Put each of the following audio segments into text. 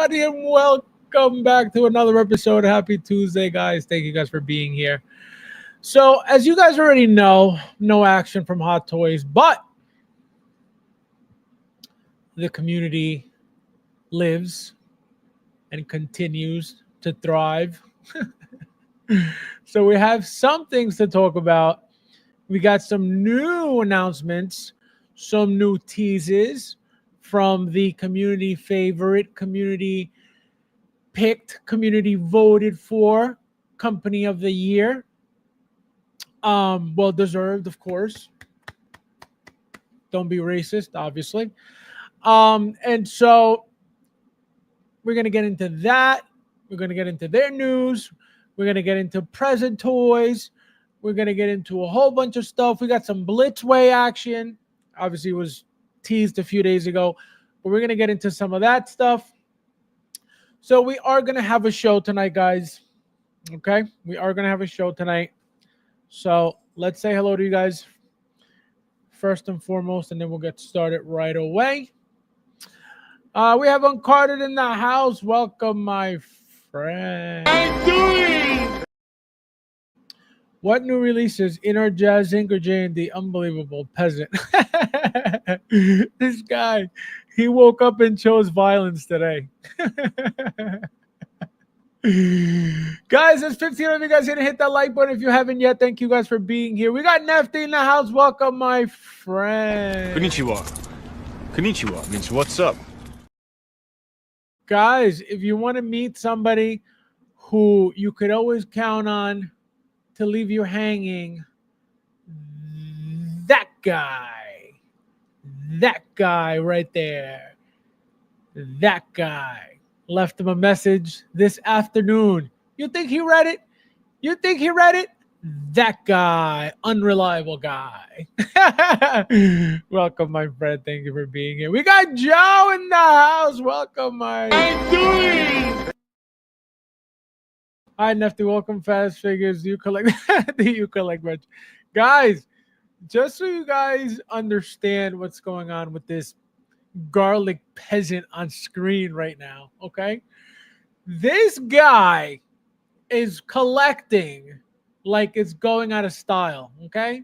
everybody, and welcome back to another episode. Happy Tuesday, guys. Thank you guys for being here. So, as you guys already know, no action from Hot Toys, but the community lives and continues to thrive. So, we have some things to talk about. We got some new announcements, some new teases from the community favorite, community picked, community voted for company of the year. Well deserved, of course. Don't be racist, obviously. And so we're gonna get into that. We're gonna get into their news. We're gonna get into present toys. We're gonna get into a whole bunch of stuff. We got some Blitzway action. Obviously, it was teased a few days ago, but we're gonna get into some of that stuff. So we are gonna have a show tonight, guys. Okay, we are gonna have a show tonight. So let's say hello to you guys first and foremost, and then we'll get started right away. We have Uncarded in the house. Welcome, my friend. How you doing? What new releases in our Jazz Inc. or J&D? Unbelievable peasant. This guy, he woke up and chose violence today. Guys, there's 15 of you guys here to hit that like button if you haven't yet. Thank you guys for being here. We got Nefty in the house. Welcome, my friend. Konnichiwa. Konnichiwa means what's up. Guys, if you want to meet somebody who you could always count on to leave you hanging, that guy right there, that guy left him a message this afternoon. You think he read it? That guy, unreliable guy. Welcome, my friend. Thank you for being here. We got Joe in the house. Welcome, my. How you doing? Hi, Nefty. Welcome, FabsFigures. Do you collect? Do you collect merch, guys? Just so you guys understand what's going on with this garlic peasant on screen right now. Okay, this guy is collecting like it's going out of style. Okay,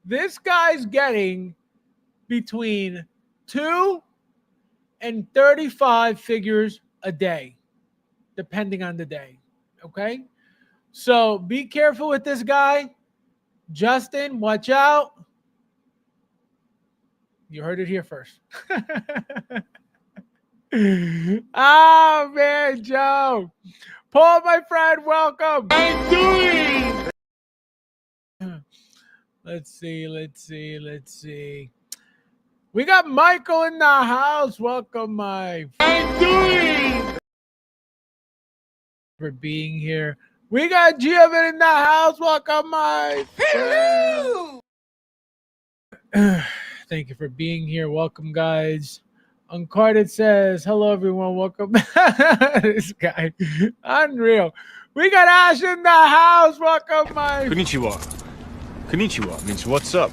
this guy's getting between 2 and 35 figures a day, depending on the day. Okay, so be careful with this guy. Justin, watch out. You heard it here first. Oh, man, Joe. Paul, my friend, welcome. How you doing? Let's see. We got Michael in the house. Welcome, my friend. How you doing? For being here. We got Giovanni in the house. Welcome, my friend. Hello. Thank you for being here. Welcome, guys. Uncarded says, hello, everyone. Welcome. This guy. Unreal. We got Ash in the house. Welcome, my. Konnichiwa. Konnichiwa means what's up.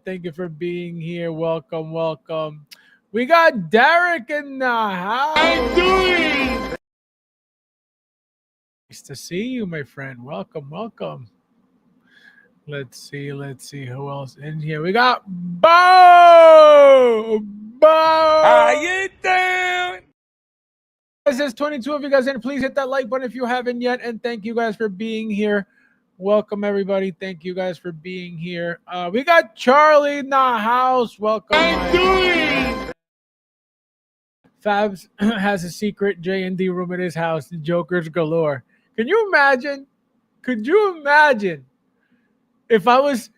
Thank you for being here. Welcome. We got Derek in the house. How you doing? Nice to see you, my friend. Welcome. Let's see who else in here. We got Bo. How you doing? Guys, there's 22 of you guys in. Please hit that like button if you haven't yet. And thank you guys for being here. Welcome, everybody. Thank you guys for being here. We got Charlie in the house. Welcome. How you doing? Fabs has a secret J&D room in his house. Jokers galore. Can you imagine? Could you imagine if I was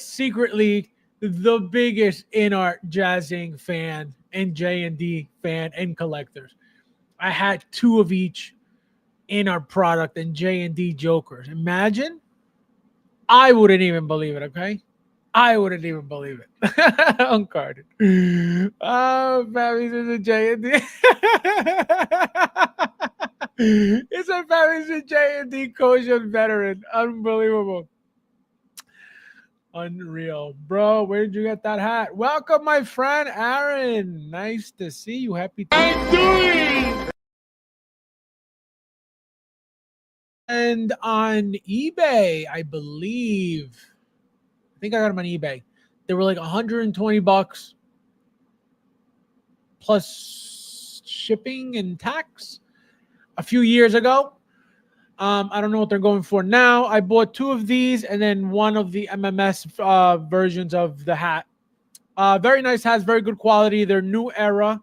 secretly the biggest in-art jazzing fan and J&D fan and collectors? I had 2 of each in our product and J&D jokers. Imagine. I wouldn't even believe it, okay? I wouldn't even believe it. Uncarded. Oh, Fabby's is a J&D. It's a Fabby's a J&D kosher veteran. Unbelievable. Unreal. Bro, where did you get that hat? Welcome, my friend Aaron. Nice to see you. Happy Tuesday. And on eBay, I believe. I think I got them on eBay. They were like $120 plus shipping and tax a few years ago. I don't know what they're going for now. I bought 2 of these and then one of the MMS versions of the hat. Very nice hats, very good quality. They're new era.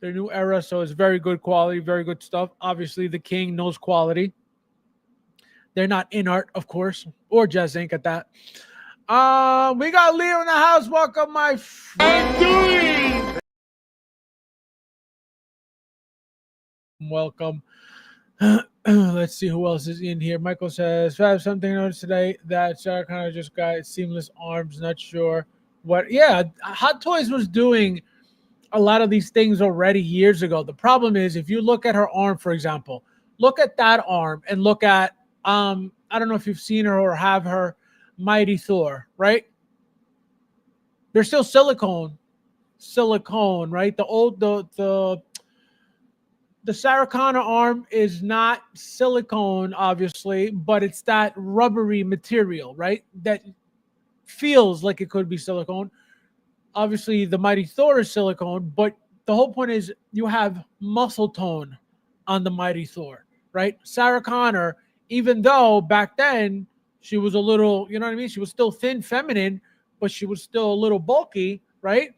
So it's very good quality, very good stuff. Obviously, the king knows quality. They're not in art, of course, or Jazz Inc. at that. We got Leo in the house. Welcome, my friend. Welcome. Let's see who else is in here. Michael says, I have something noticed today that Sarah kind of just got seamless arms. Not sure what. Yeah, Hot Toys was doing a lot of these things already years ago. The problem is if you look at her arm, for example, look at that arm and look at I don't know if you've seen her or have her Mighty Thor, right? They're still silicone, right? The Sarah Connor arm is not silicone, obviously, but it's that rubbery material, right? That feels like it could be silicone. Obviously, the Mighty Thor is silicone, but the whole point is you have muscle tone on the Mighty Thor, right? Sarah Connor, even though back then she was a little, you know what I mean? She was still thin, feminine, but she was still a little bulky, right?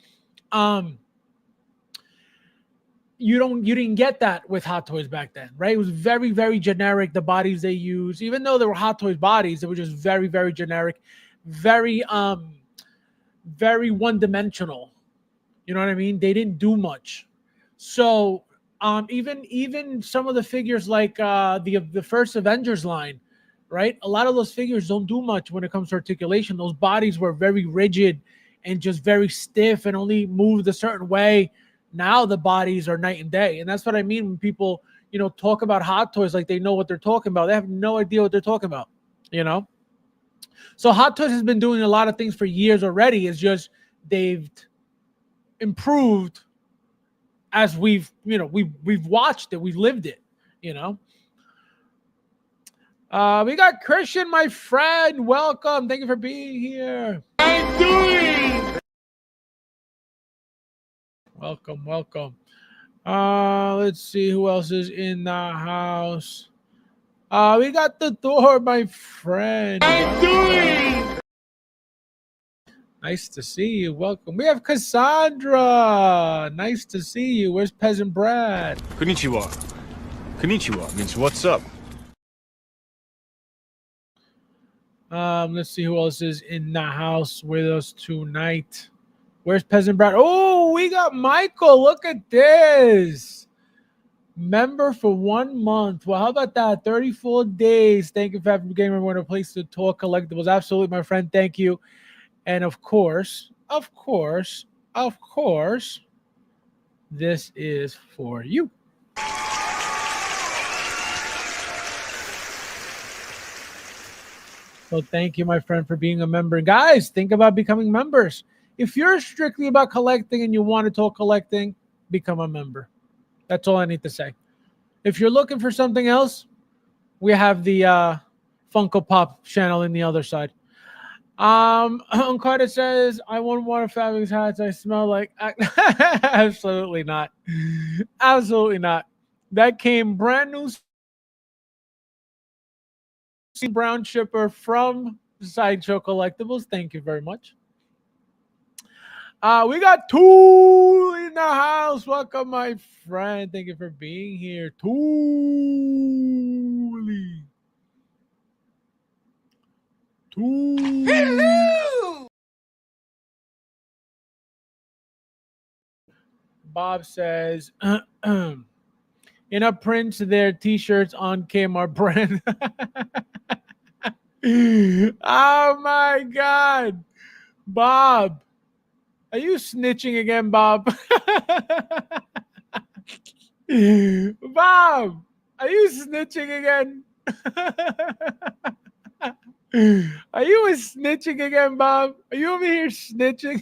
You didn't get that with Hot Toys back then, right? It was very, very generic. The bodies they used, even though they were Hot Toys bodies, they were just very, very generic, very very one-dimensional. You know what I mean? They didn't do much. So even some of the figures like the first Avengers line, right? A lot of those figures don't do much when it comes to articulation. Those bodies were very rigid and just very stiff and only moved a certain way. Now the bodies are night and day. And that's what I mean when people, talk about Hot Toys like they know what they're talking about. They have no idea what they're talking about, So Hot Toys has been doing a lot of things for years already. It's just they've improved as we've watched it, we've lived it, We got Christian, my friend. Welcome. Thank you for being here. Welcome. Let's see who else is in the house. We got the Thor, my friend. Nice to see you. Welcome. We have Cassandra. Nice to see you. Where's Peasant Brad? Konnichiwa. Konnichiwa means what's up. Let's see who else is in the house with us tonight. Where's Peasant Brad? Oh, we got Michael. Look at this. Member for 1 month. Well, how about that? 34 days. Thank you for having me. Everyone, a place to talk collectibles. Absolutely, my friend. Thank you. And of course, this is for you. So thank you, my friend, for being a member. Guys, think about becoming members. If you're strictly about collecting and you want to talk collecting, become a member. That's all I need to say. If you're looking for something else, we have the Funko Pop channel in the other side. Carter says, I want one of Fabulous hats. I smell like absolutely not. Absolutely not. That came brand new brown shipper from Sideshow Collectibles. Thank you very much. We got Tool in the house. Welcome, my friend. Thank you for being here. Toolie. Hello! Bob says, in a print, their t-shirts on Kmart brand. Oh my God. Bob, are you snitching again, Bob? Bob, are you snitching again? Are you snitching again, Bob? Are you over here snitching?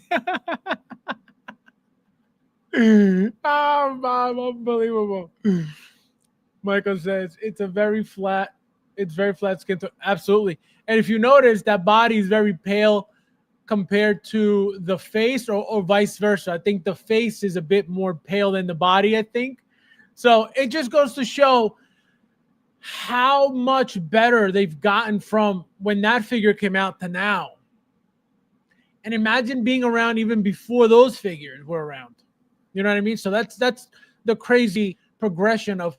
Oh, Bob, unbelievable. Michael says it's very flat skin tone. Absolutely. And if you notice, that body is very pale compared to the face, or vice versa. I think the face is a bit more pale than the body, I think. So it just goes to show how much better they've gotten from when that figure came out to now. And imagine being around even before those figures were around. You know what I mean? So that's the crazy progression of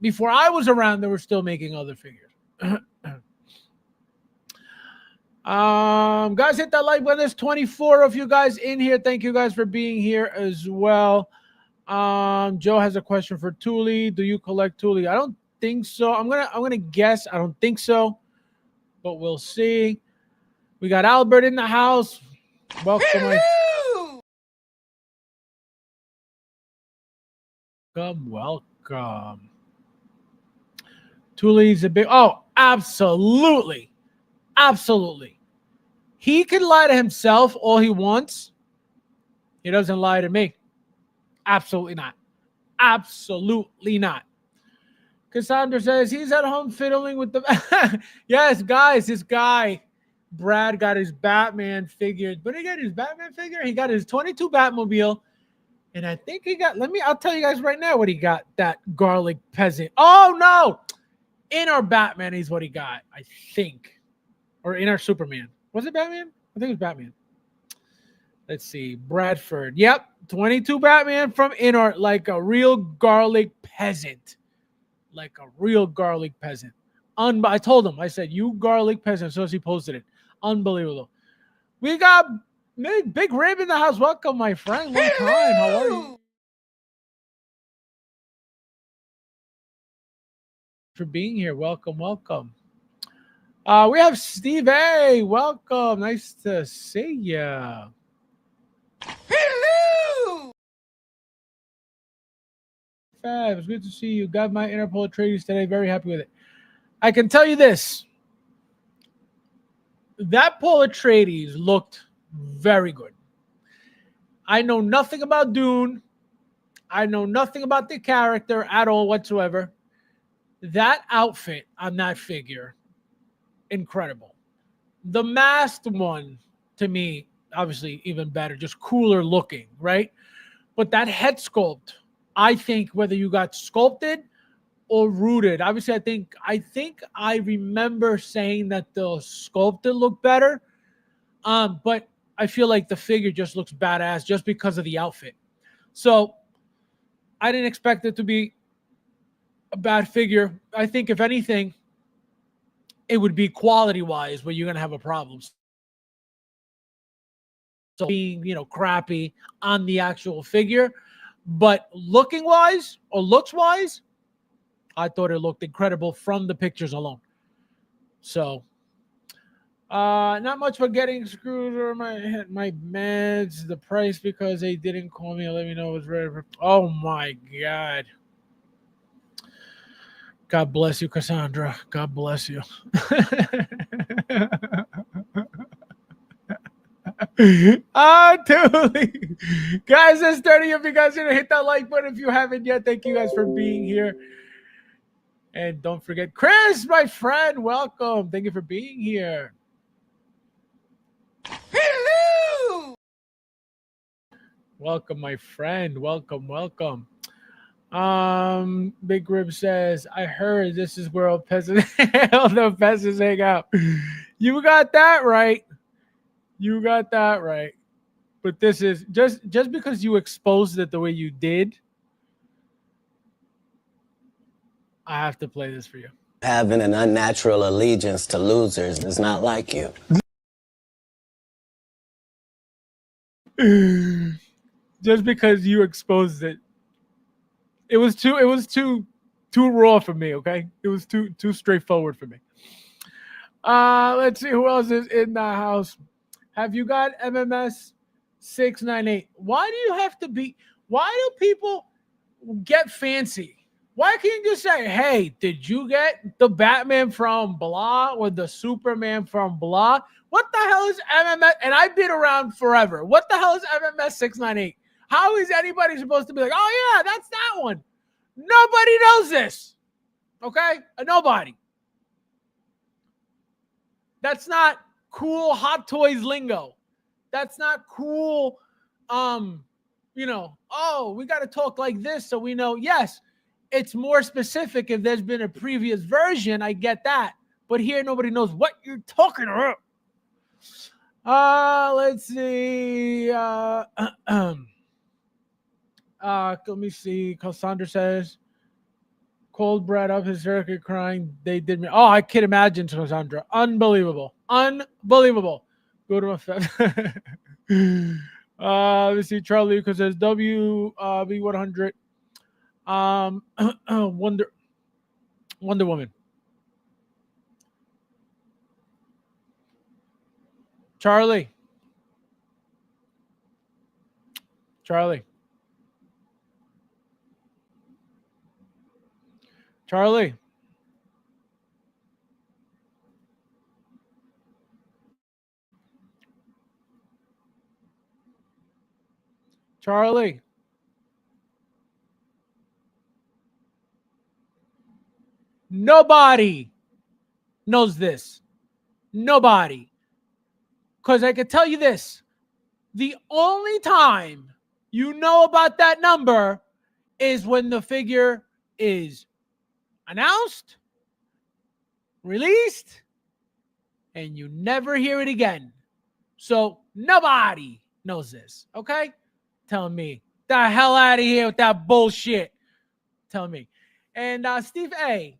before I was around, they were still making other figures. Guys, hit that like button. There's 24 of you guys in here. Thank you guys for being here as well. Joe has a question for Thule. Do you collect Thule? I don't think so. I'm gonna guess. I don't think so, but we'll see. We got Albert in the house. Welcome. Welcome. Thule's a big. Oh, absolutely. Absolutely. He can lie to himself all he wants. He doesn't lie to me. Absolutely not. Absolutely not. Cassandra says he's at home fiddling with the. Yes, guys, this guy, Brad, got his Batman figure. But he got his Batman figure. He got his 22 Batmobile. And I think he got, I'll tell you guys right now what he got. That garlic peasant. Oh, no. Inner Batman is what he got, I think. Or Inner Superman. Was it Batman? I think it was Batman. Let's see. Bradford. Yep. 22 Batman from Inner, like a real garlic peasant. Like a real garlic peasant. I told him, I said, you garlic peasant. So he posted it. Unbelievable. We got Big Rib in the house. Welcome, my friend. Long time. How are you? For being here. Welcome, welcome. We have Steve A. Welcome. Nice to see you. Hello! Fab, it's good to see you. Got my Interpol Atreides today. Very happy with it. I can tell you this. That Paul Atreides looked very good. I know nothing about Dune. I know nothing about the character at all whatsoever. That outfit on that figure, incredible. The masked one, to me, obviously even better, just cooler looking, right? But that head sculpt, I think whether you got sculpted or rooted, obviously I think I remember saying that the sculpted looked better, but I feel like the figure just looks badass just because of the outfit. So I didn't expect it to be a bad figure. I think if anything, it would be quality-wise where you're going to have a problem. So being, crappy on the actual figure, but looking-wise or looks-wise, I thought it looked incredible from the pictures alone. So, not much for getting screwed or my meds, the price because they didn't call me and let me know it was ready. Oh my God. God bless you, Cassandra. God bless you. Totally. Guys, there's 30 of you guys gonna hit that like button if you haven't yet. Thank you guys for being here. And don't forget, Chris, my friend, welcome. Thank you for being here. Hello! Welcome, my friend. Welcome, welcome. Big Rib says, I heard this is where all the peasants hang out. You got that right. You got that right. But this is just because you exposed it the way you did, I have to play this for you. Having an unnatural allegiance to losers is not like you. Just because you exposed it. It was too raw for me, okay? It was too straightforward for me. Let's see who else is in the house. Have you got MMS 698? Why do people get fancy Why can't you just say, hey, did you get the Batman from blah or the Superman from blah? What the hell is MMS? And I've been around forever. What the hell is MMS 698? How is anybody supposed to be like, oh, yeah, that's that one? Nobody knows this. Okay? Nobody. That's not cool Hot Toys lingo. That's not cool. We got to talk like this so we know. Yes, it's more specific if there's been a previous version. I get that. But here, nobody knows what you're talking about. Let's see. Let me see. Cassandra says, cold bread up his circuit crying. They did me. Oh, I can imagine, Cassandra. Unbelievable. Unbelievable. Go to a let's see. Charlie Lucas says B100. Wonder Woman. Charlie. Charlie. Charlie. Charlie. Nobody knows this. Nobody. Because I can tell you this. The only time you know about that number is when the figure is announced, released, and you never hear it again. So nobody knows this, okay? Telling me, the hell out of here with that bullshit. Tell me. And Steve A.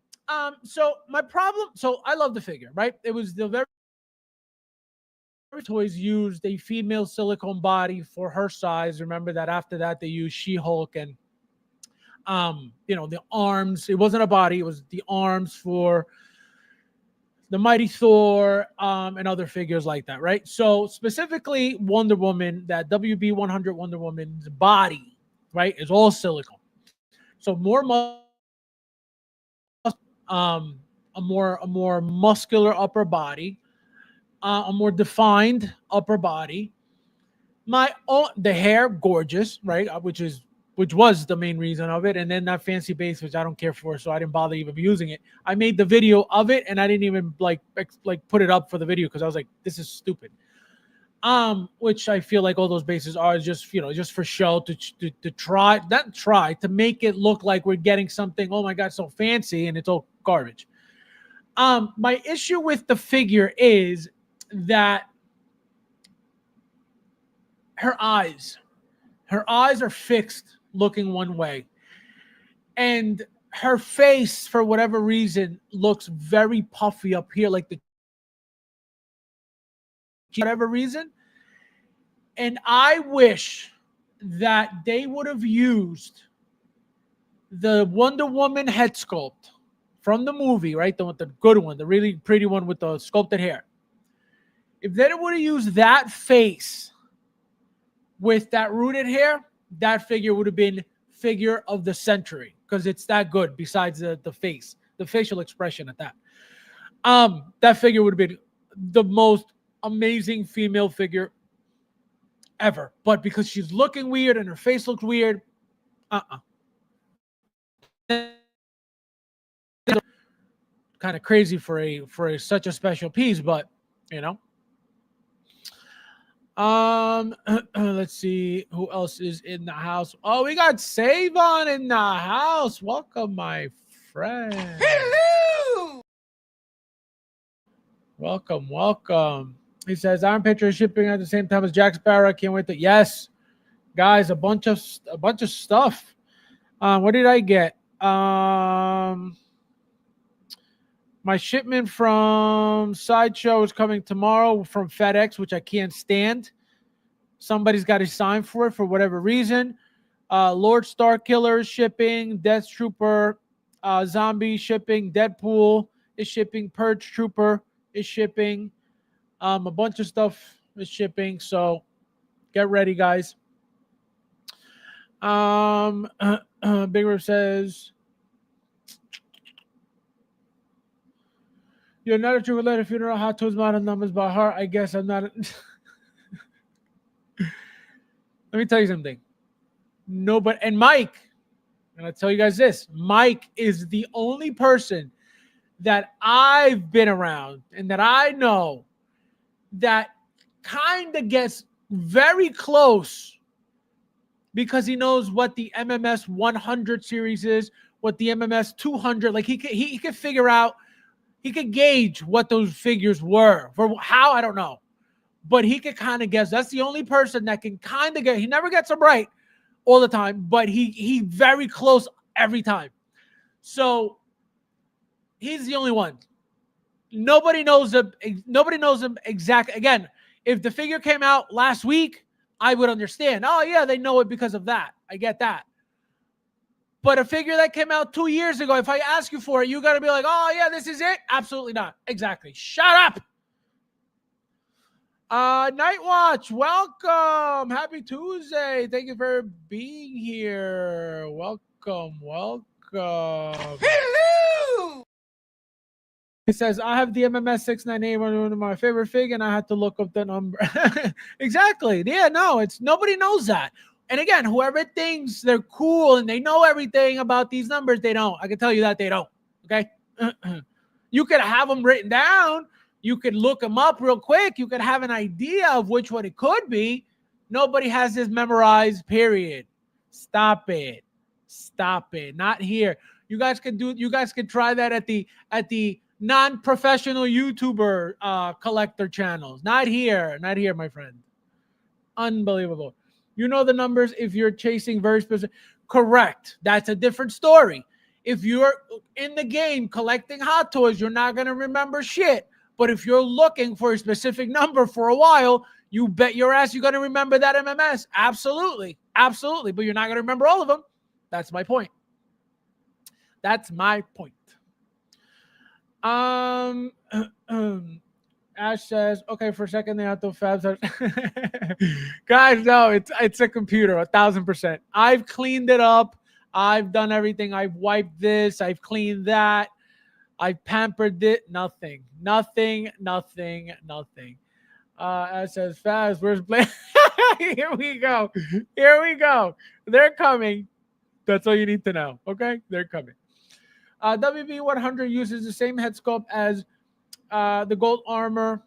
So my problem, so I love the figure, right? It was the very toys used a female silicone body for her size. Remember that after that they used She-Hulk and the arms. It wasn't a body, it was the arms for the Mighty Thor, and other figures like that, right? So specifically Wonder Woman, that WB100 Wonder Woman's body, right, is all silicone. So a more muscular upper body, a more defined upper body. The hair, gorgeous, right? Which was the main reason of it, and then that fancy base, which I don't care for, so I didn't bother even using it. I made the video of it, and I didn't even like put it up for the video because I was like, this is stupid. Which I feel like all those bases are just just for show to try to make it look like we're getting something. Oh my god, so fancy, and it's all garbage. My issue with the figure is that her eyes are fixed looking one way, and her face for whatever reason looks very puffy up here, like the whatever reason. And I wish that they would have used the Wonder Woman head sculpt from the movie, right? The good one, the really pretty one with the sculpted hair. If they would have used that face with that rooted hair, that figure would have been figure of the century because it's that good. Besides the face, the facial expression at that, that figure would have been the most amazing female figure ever. But because she's looking weird and her face looks weird, kind of crazy for such a special piece, but let's see who else is in the house. Oh, we got Savon in the house. Welcome, my friend. Hello! Welcome. He says, I'm picture shipping at the same time as Jack Sparrow. I can't wait to. Yes, guys, a bunch of stuff. What did I get? My shipment from Sideshow is coming tomorrow from FedEx, which I can't stand. Somebody's got to sign for it for whatever reason. Lord Starkiller is shipping. Death Trooper, Zombie shipping. Deadpool is shipping. Purge Trooper is shipping. A bunch of stuff is shipping. So get ready, guys. Big Rip says, You're not a true letter if you don't know how to model numbers by heart. I guess I'm not. Let me tell you something. Nobody, and Mike, and I'll tell you guys this, Mike is the only person that I've been around and that I know that kind of gets very close because he knows what the MMS 100 series is, what the MMS 200, like he could figure out, he could gauge what those figures were. For how, I don't know. But he could kind of guess. That's the only person that can kind of get, he never gets them right all the time, but he very close every time. So he's the only one. Nobody knows him. Nobody knows him exactly. Again, if the figure came out last week, I would understand. Oh yeah, they know it because of that. I get that. But a figure that came out 2 years ago, if I ask you for it, you got to be like, oh yeah, this is it. Absolutely not. Exactly. Shut up. Night Watch, welcome. Happy Tuesday. Thank you for being here. Welcome. Hello! He says, I have the MMS 698, one of my favorite fig, and I had to look up the number. Exactly. Yeah, no, it's nobody knows that. And again, whoever thinks they're cool and they know everything about these numbers, they don't. I can tell you that they don't. Okay. You could have them written down. You could look them up real quick. You could have an idea of which one it could be. Nobody has this memorized, period. Stop it. Not here. You guys could try that at the non-professional YouTuber collector channels. Not here, my friend. Unbelievable. You know the numbers if you're chasing very specific. Correct. That's a different story. If you're in the game collecting hot toys, you're not going to remember shit. But if you're looking for a specific number for a while, you bet your ass you're going to remember that MMS. Absolutely. But you're not going to remember all of them. That's my point. Ash says, okay, for a second they have to Fabs. Guys, no, it's a computer, 1,000%. I've cleaned it up. I've done everything. I've wiped this. I've cleaned that. I've pampered it. Nothing. Ash says, Fabs, where's Blake? Here we go. They're coming. That's all you need to know. Okay? They're coming. WB100 uses the same head sculpt as the gold armor,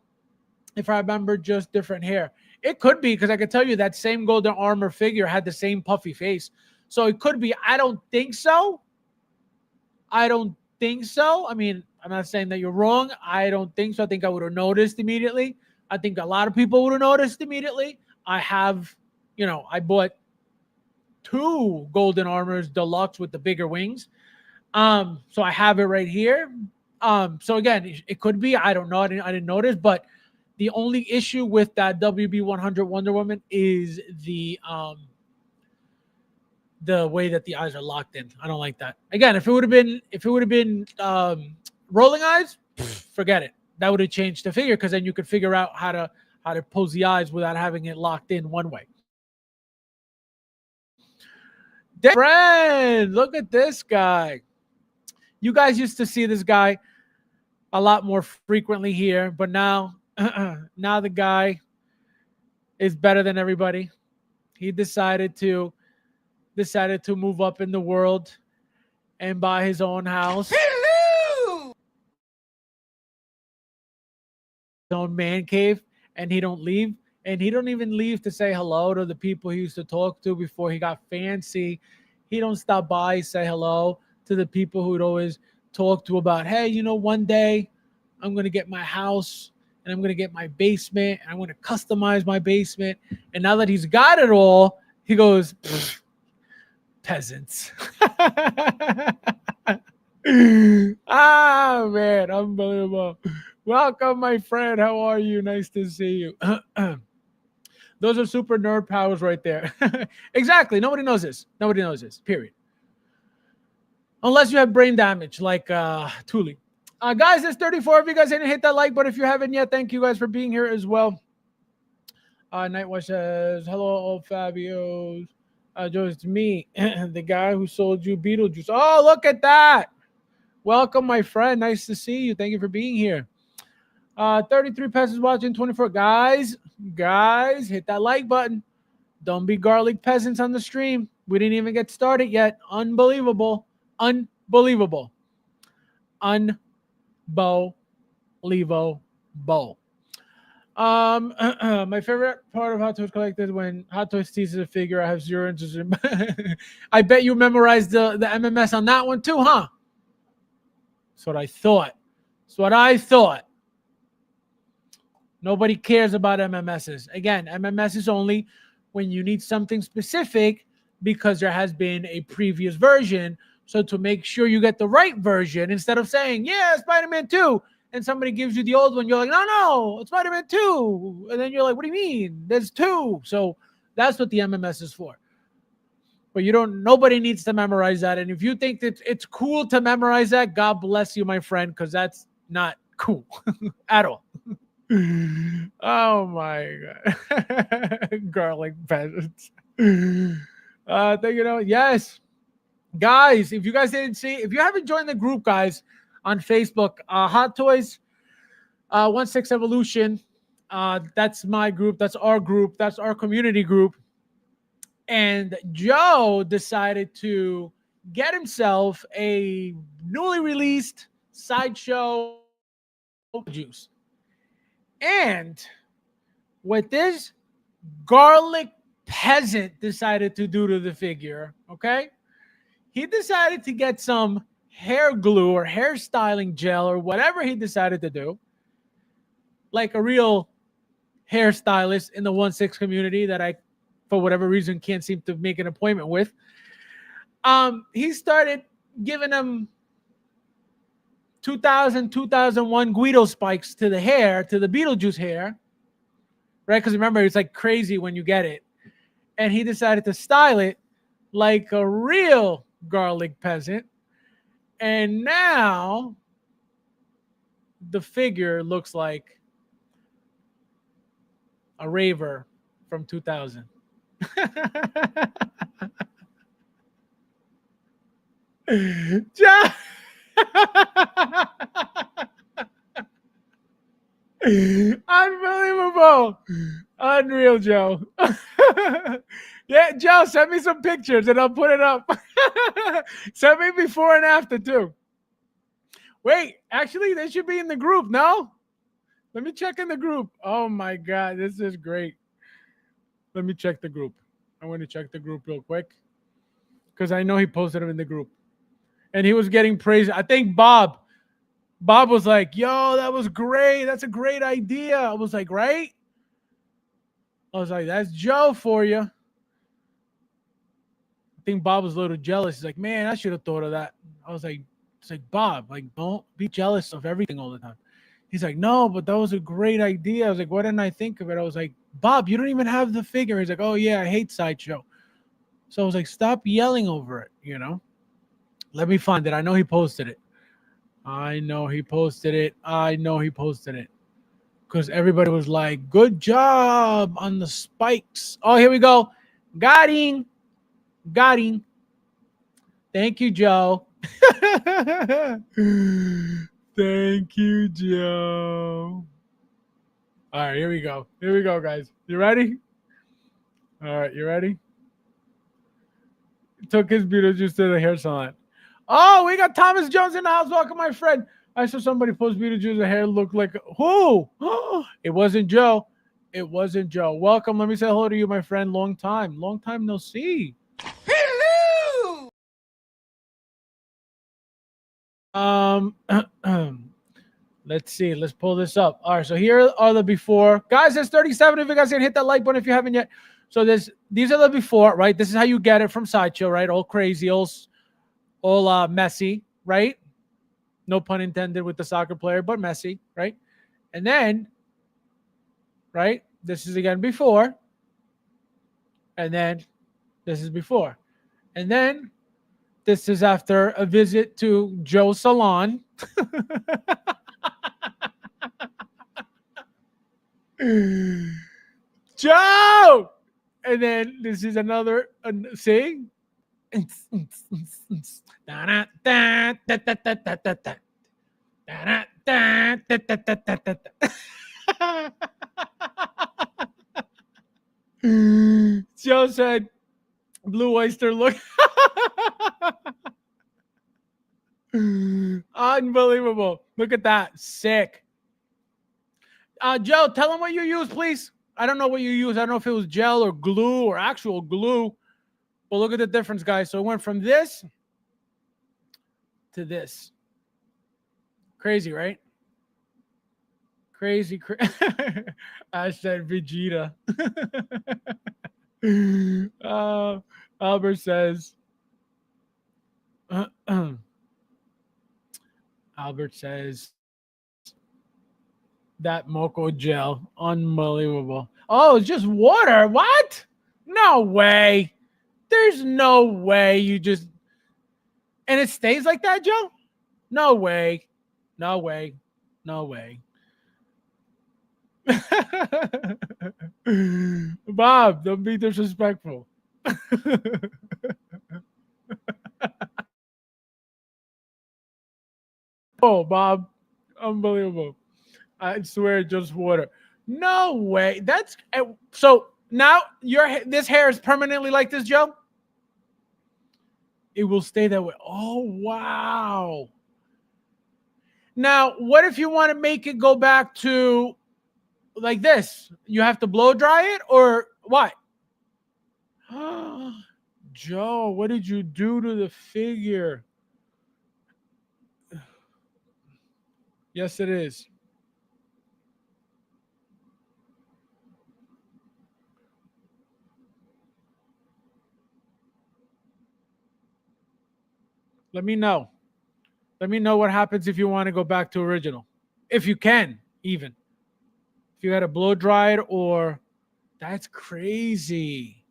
if I remember, just different hair. It could be, because I can tell you that same golden armor figure had the same puffy face. So it could be. I don't think so. I mean, I'm not saying that you're wrong. I don't think so. I think I would have noticed immediately. I think a lot of people would have noticed immediately. I have, I bought 2 golden armors deluxe with the bigger wings. So I have it right here. So again, it could be, I don't know. I didn't notice, but the only issue with that WB100 Wonder Woman is the way that the eyes are locked in. I don't like that. Again, if it would have been rolling eyes, forget it. That would have changed the figure, because then you could figure out how to pose the eyes without having it locked in one way. Friend, look at this guy. You guys used to see this guy a lot more frequently here, but now the guy is better than everybody. He decided to move up in the world and buy his own house. Hello! His own man cave, and he don't leave. And he don't even leave to say hello to the people he used to talk to before he got fancy. He don't stop by, say hello to the people who would always talk to about, hey, one day I'm going to get my house and I'm going to get my basement and I'm going to customize my basement. And now that he's got it all, he goes, peasants. Ah, man, unbelievable. Welcome, my friend. How are you? Nice to see you. Those are super nerd powers right there. Exactly. Nobody knows this. Period. Unless you have brain damage like Thule. Guys, there's 34 of you guys didn't hit that like button. If you haven't yet, thank you guys for being here as well. Nightwatch says, hello, old Fabios. Joe, it's me, the guy who sold you Beetlejuice. Oh, look at that. Welcome, my friend. Nice to see you. Thank you for being here. 33 peasants watching, 24. Guys, hit that like button. Don't be garlic peasants on the stream. We didn't even get started yet. Unbelievable. Unbelievable. Unbelievable. My favorite part of Hot Toys Collected when Hot Toys teases a figure. I have zero interest in. I bet you memorized the MMS on that one too, huh? That's what I thought. Nobody cares about MMSs. Again, MMS is only when you need something specific because there has been a previous version. So to make sure you get the right version, instead of saying, yeah, Spider-Man 2, and somebody gives you the old one, you're like, no, it's Spider-Man 2. And then you're like, what do you mean? There's 2. So that's what the MMS is for. But nobody needs to memorize that. And if you think that it's cool to memorize that, God bless you, my friend, because that's not cool at all. Oh my God. Garlic peasants. Yes. Guys, if you guys didn't see, if you haven't joined the group, guys, on Facebook, Hot Toys 16 Evolution. That's my group. That's our group. That's our community group. And Joe decided to get himself a newly released Sideshow Beetlejuice. And what this garlic peasant decided to do to the figure, okay? He decided to get some hair glue or hairstyling gel or whatever he decided to do, like a real hairstylist in the 1/6 community that I, for whatever reason, can't seem to make an appointment with. He started giving him 2001 Guido spikes to the hair, to the Beetlejuice hair, right? Because remember, it's like crazy when you get it. And he decided to style it like a real garlic peasant. And now the figure looks like a raver from 2000. John! Unbelievable. Unreal, Joe. Yeah, Joe, send me some pictures and I'll put it up. Send me before and after, too. Wait, actually, they should be in the group, no? Let me check in the group. Oh, my God, this is great. Let me check the group. I want to check the group real quick because I know he posted them in the group. And he was getting praise. I think Bob was like, yo, that was great. That's a great idea. I was like, right? I was like, that's Joe for you. I think Bob was a little jealous. He's like, man, I should have thought of that. I was like, it's like, Bob, like, don't be jealous of everything all the time. He's like, no, but that was a great idea. I was like, why didn't I think of it? I was like, Bob, you don't even have the figure. He's like, oh, yeah, I hate Sideshow. So I was like, stop yelling over it, you know? Let me find it. I know he posted it. Because everybody was like, good job on the spikes. Oh, here we go. Got him. Thank you, Joe. Thank you, Joe. All right, here we go. Here we go, guys. You ready? All right, you ready? Took his Beetlejuice to the hair salon. Oh, we got Thomas Jones in the house. Welcome, my friend. I saw somebody post Beetlejuice. The hair looked like who? It wasn't Joe. It wasn't Joe. Welcome. Let me say hello to you, my friend. Long time no see. Hello! Let's see. Let's pull this up. All right. So here are the before. Guys, there's 37. If you guys can hit that like button if you haven't yet. So these are the before, right? This is how you get it from Sideshow, right? All crazy, all messy, right? No pun intended with the soccer player, but messy, right? And then, right? This is again before. And then this is before. And then this is after a visit to Joe's salon. Joe! And then this is another, see? Joe said, "Blue oyster look." Unbelievable. Look at that. Sick. Joe, tell him what you use, please. I don't know what you use. I don't know if it was gel or glue or actual glue. But look at the difference, guys. So it went from this to this. Crazy, right? Crazy. I said Vegeta. Albert says, Albert says, that Moco gel. Unbelievable. Oh, it's just water. What? No way. There's no way you just. And it stays like that, Joe? No way. No way. No way. Bob, don't be disrespectful. Oh, Bob. Unbelievable. I swear, just water. No way. That's so now this hair is permanently like this, Joe. It will stay that way. Oh, wow. Now, what if you want to make it go back to like this? You have to blow dry it or what? Joe, what did you do to the figure? Yes, it is. Let me know. Let me know what happens if you want to go back to original. If you can, even. If you got to blow dry it or that's crazy.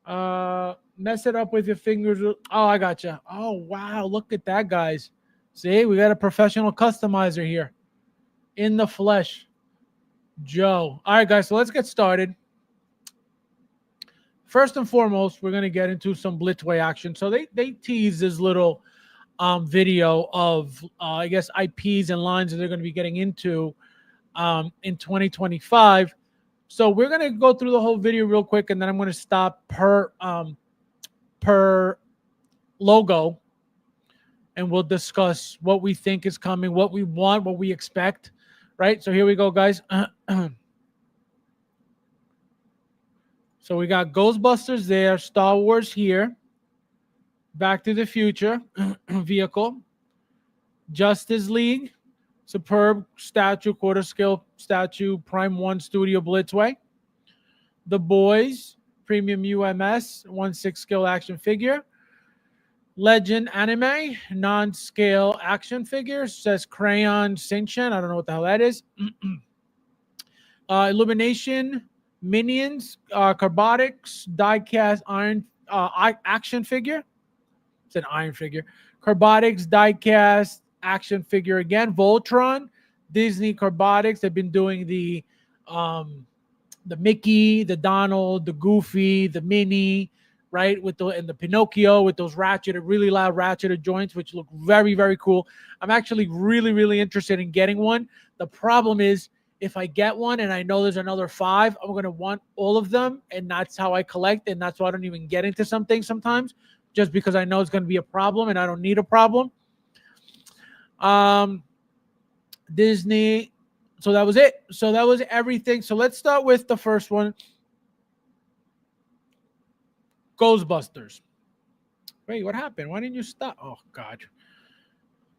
Mess it up with your fingers. Oh, I gotcha. Oh, wow. Look at that, guys. See, we got a professional customizer here in the flesh. Joe. All right, guys. So let's get started. First and foremost, we're going to get into some Blitzway action. So they tease this little video of, I guess, IPs and lines that they're going to be getting into in 2025. So we're going to go through the whole video real quick, and then I'm going to stop per logo, and we'll discuss what we think is coming, what we want, what we expect, right? So here we go, guys. So we got Ghostbusters there, Star Wars here, Back to the Future vehicle, Justice League, superb statue, quarter scale statue, Prime 1 Studio Blitzway. The Boys, premium UMS, 1/6 scale action figure. Legend Anime, non-scale action figure, says Crayon Shinchan. I don't know what the hell that is. Illumination, Minions, Carbonics, die-cast iron action figure. It's an iron figure. Carbonics, die-cast action figure again. Voltron, Disney Carbonics. They've been doing the Mickey, the Donald, the Goofy, the Minnie, right? With the Pinocchio with those really loud ratcheted joints, which look very, very cool. I'm actually really, really interested in getting one. The problem is, if I get one and I know there's another 5, I'm going to want all of them. And that's how I collect. And that's why I don't even get into some things sometimes, just because I know it's going to be a problem and I don't need a problem. Disney. So that was it. So that was everything. So let's start with the first one. Ghostbusters. Wait, what happened? Why didn't you stop? Oh, God.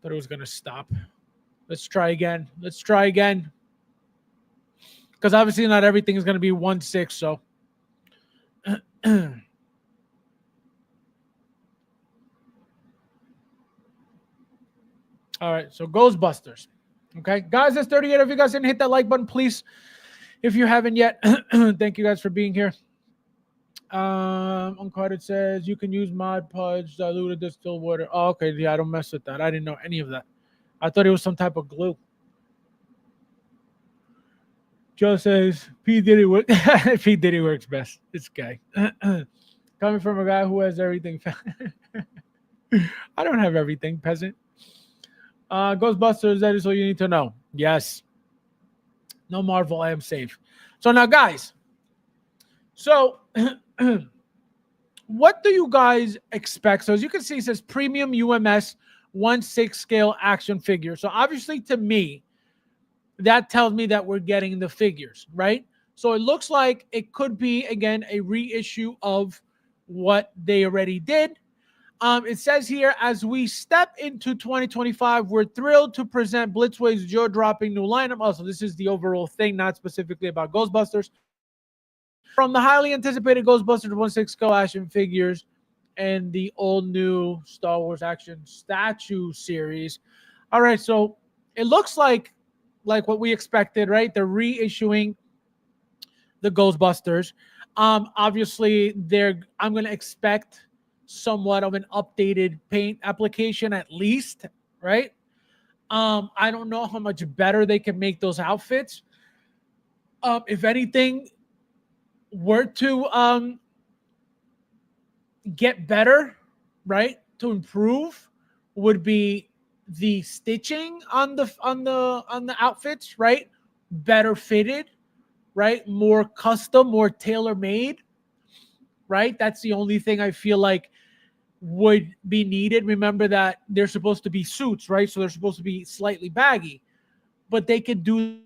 Thought it was going to stop. Let's try again. Let's try again. Because obviously not everything is going to be 1/6. So. All right. So Ghostbusters. Okay. Guys, that's 38. If you guys didn't hit that like button, please. If you haven't yet, thank you guys for being here. Uncarded says you can use Mod Podge, diluted distilled water. Oh, okay. Yeah, I don't mess with that. I didn't know any of that. I thought it was some type of glue. Joe says P. Diddy works best. This guy. Coming from a guy who has everything. I don't have everything, peasant. Ghostbusters, that is all you need to know. Yes. No Marvel, I am safe. So now, guys, so what do you guys expect? So as you can see, it says premium UMS 1/6 scale action figure. So obviously to me, that tells me that we're getting the figures, right? So it looks like it could be, again, a reissue of what they already did. It says here, as we step into 2025, we're thrilled to present Blitzway's jaw-dropping new lineup. Also, this is the overall thing, not specifically about Ghostbusters. From the highly anticipated Ghostbusters 1/6 scale action figures and the all-new Star Wars action statue series. All right, so it looks like what we expected, right? They're reissuing the Ghostbusters. Obviously, I'm going to expect somewhat of an updated paint application at least, right? I don't know how much better they can make those outfits. If anything were to get better, right, to improve, would be the stitching on the outfits, right? Better fitted, right? More custom, more tailor made, right? That's the only thing I feel like would be needed. Remember that they're supposed to be suits, right? So they're supposed to be slightly baggy, but they could do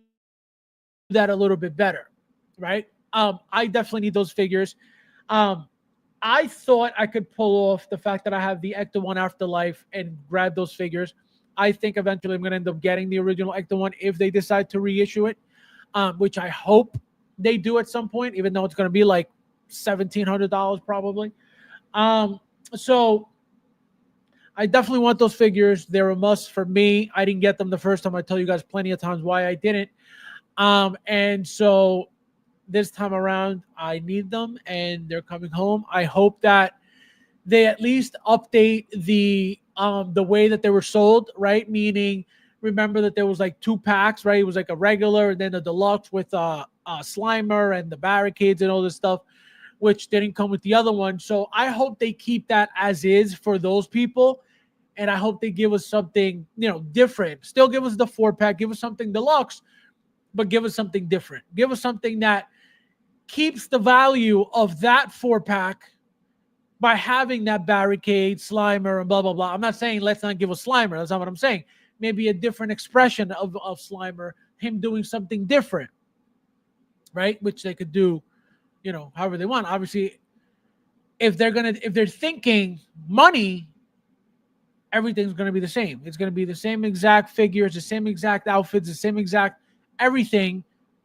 that a little bit better, right? I definitely need those figures. I thought I could pull off the fact that I have the Ecto 1 Afterlife and grab those figures. I think eventually I'm going to end up getting the original Ecto 1 if they decide to reissue it, which I hope they do at some point, even though it's going to be like $1,700 probably. So I definitely want those figures. They're a must for me. I didn't get them the first time. I tell you guys plenty of times why I didn't. And so this time around, I need them, and they're coming home. I hope that they at least update the way that they were sold, right? Meaning, remember that there was like 2 packs, right? It was like a regular and then a deluxe with Slimer and the barricades and all this stuff, which didn't come with the other one. So I hope they keep that as is for those people. And I hope they give us something, different. Still give us the 4-pack, give us something deluxe, but give us something different. Give us something that keeps the value of that 4-pack by having that barricade, Slimer, and blah, blah, blah. I'm not saying let's not give a Slimer. That's not what I'm saying. Maybe a different expression of Slimer, him doing something different, right? Which they could do, however they want. Obviously, if they're thinking money, everything's going to be the same. It's going to be the same exact figures, the same exact outfits, the same exact everything.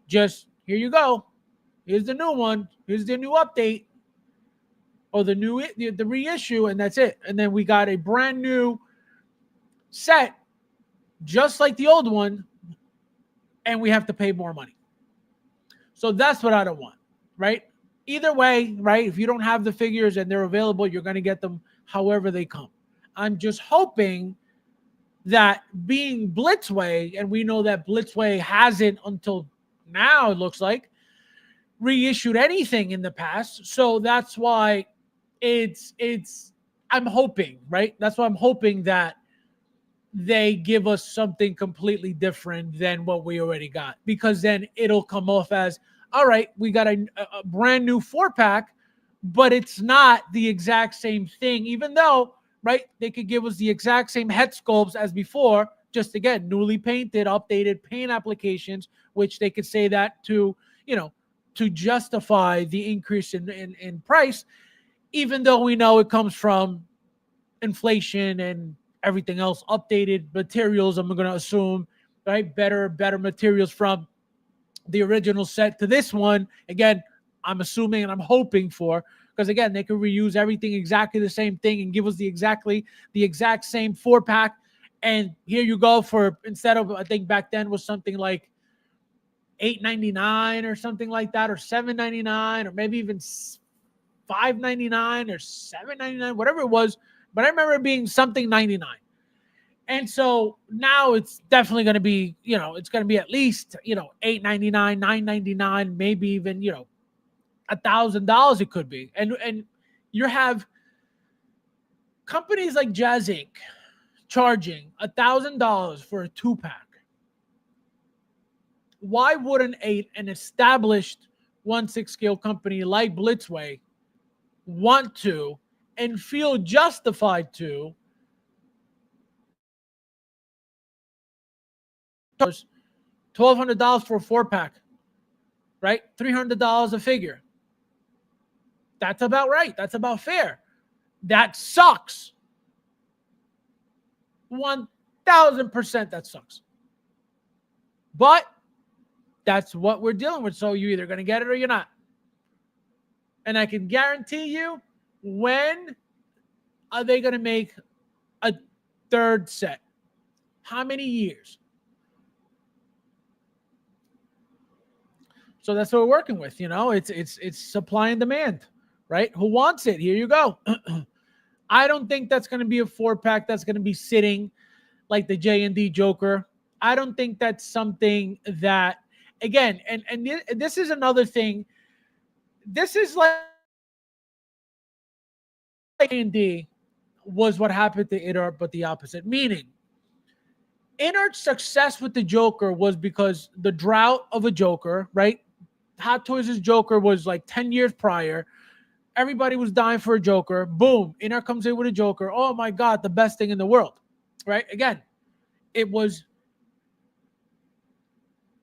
Just here you go. Here's the new one. Here's the new update, or the reissue, and that's it. And then we got a brand new set, just like the old one, and we have to pay more money. So that's what I don't want, right? Either way, right? If you don't have the figures and they're available, you're going to get them however they come. I'm just hoping that, being Blitzway, and we know that Blitzway hasn't until now, it looks like, reissued anything in the past. So that's why I'm hoping, right? That's why I'm hoping that they give us something completely different than what we already got, because then it'll come off as, all right, we got a brand new 4-pack, but it's not the exact same thing, even though, right, they could give us the exact same head sculpts as before, just again, newly painted, updated paint applications, which they could say that to justify the increase in price, even though we know it comes from inflation and everything else, updated materials, I'm going to assume, right? Better materials from the original set to this one. Again, I'm assuming and I'm hoping for, because again, they could reuse everything exactly the same thing and give us the exact same 4-pack. And here you go, for, instead of, I think back then was something like $8.99 or something like that, or $7.99, or maybe even $5.99 or $7.99, whatever it was. But I remember it being something 99. And so now it's definitely going to be, it's going to be at least, $8.99, $9.99, maybe even, $1,000 it could be. And You have companies like Jazz Inc. charging $1,000 for a 2-pack. Why wouldn't an established 1/6 scale company like Blitzway want to and feel justified to $1,200 for a 4-pack, right? $300 a figure. That's about right. That's about fair. That sucks. 1,000% that sucks. But that's what we're dealing with. So you're either going to get it or you're not. And I can guarantee you, when are they going to make a third set? How many years? So that's what we're working with. It's supply and demand, right? Who wants it? Here you go. I don't think that's going to be a 4-pack that's going to be sitting like the J&D Joker. I don't think that's something that, again, and this is another thing. This is like J&D was what happened to InArt, but the opposite. Meaning, InArt's success with the Joker was because the drought of a Joker, right? Hot Toys' Joker was like 10 years prior. Everybody was dying for a Joker. Boom. InArt comes in with a Joker. Oh my God, the best thing in the world, right? Again, it was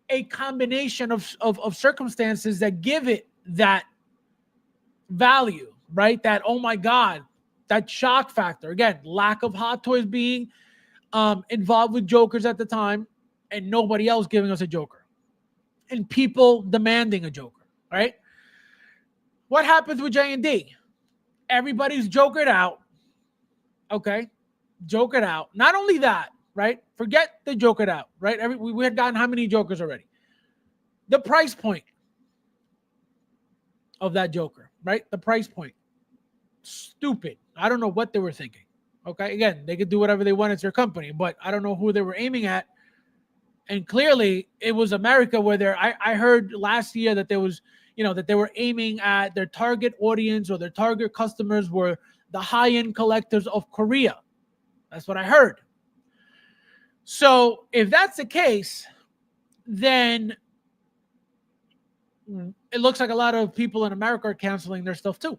a combination of circumstances that give it that value, right? That, oh my God, that shock factor. Again, lack of Hot Toys being involved with Jokers at the time and nobody else giving us a Joker and people demanding a Joker, right? What happens with J&D? Everybody's jokered out. Okay. Jokered out. Not only that, right? Forget the jokered out, right? We had gotten how many Jokers already? The price point of that Joker, right? The price point. Stupid. I don't know what they were thinking. Okay. Again, they could do whatever they want. It's their company, but I don't know who they were aiming at. And clearly it was America where I heard last year that there was, that they were aiming at their target audience or their target customers were the high-end collectors of Korea. That's what I heard. So if that's the case, then it looks like a lot of people in America are canceling their stuff too.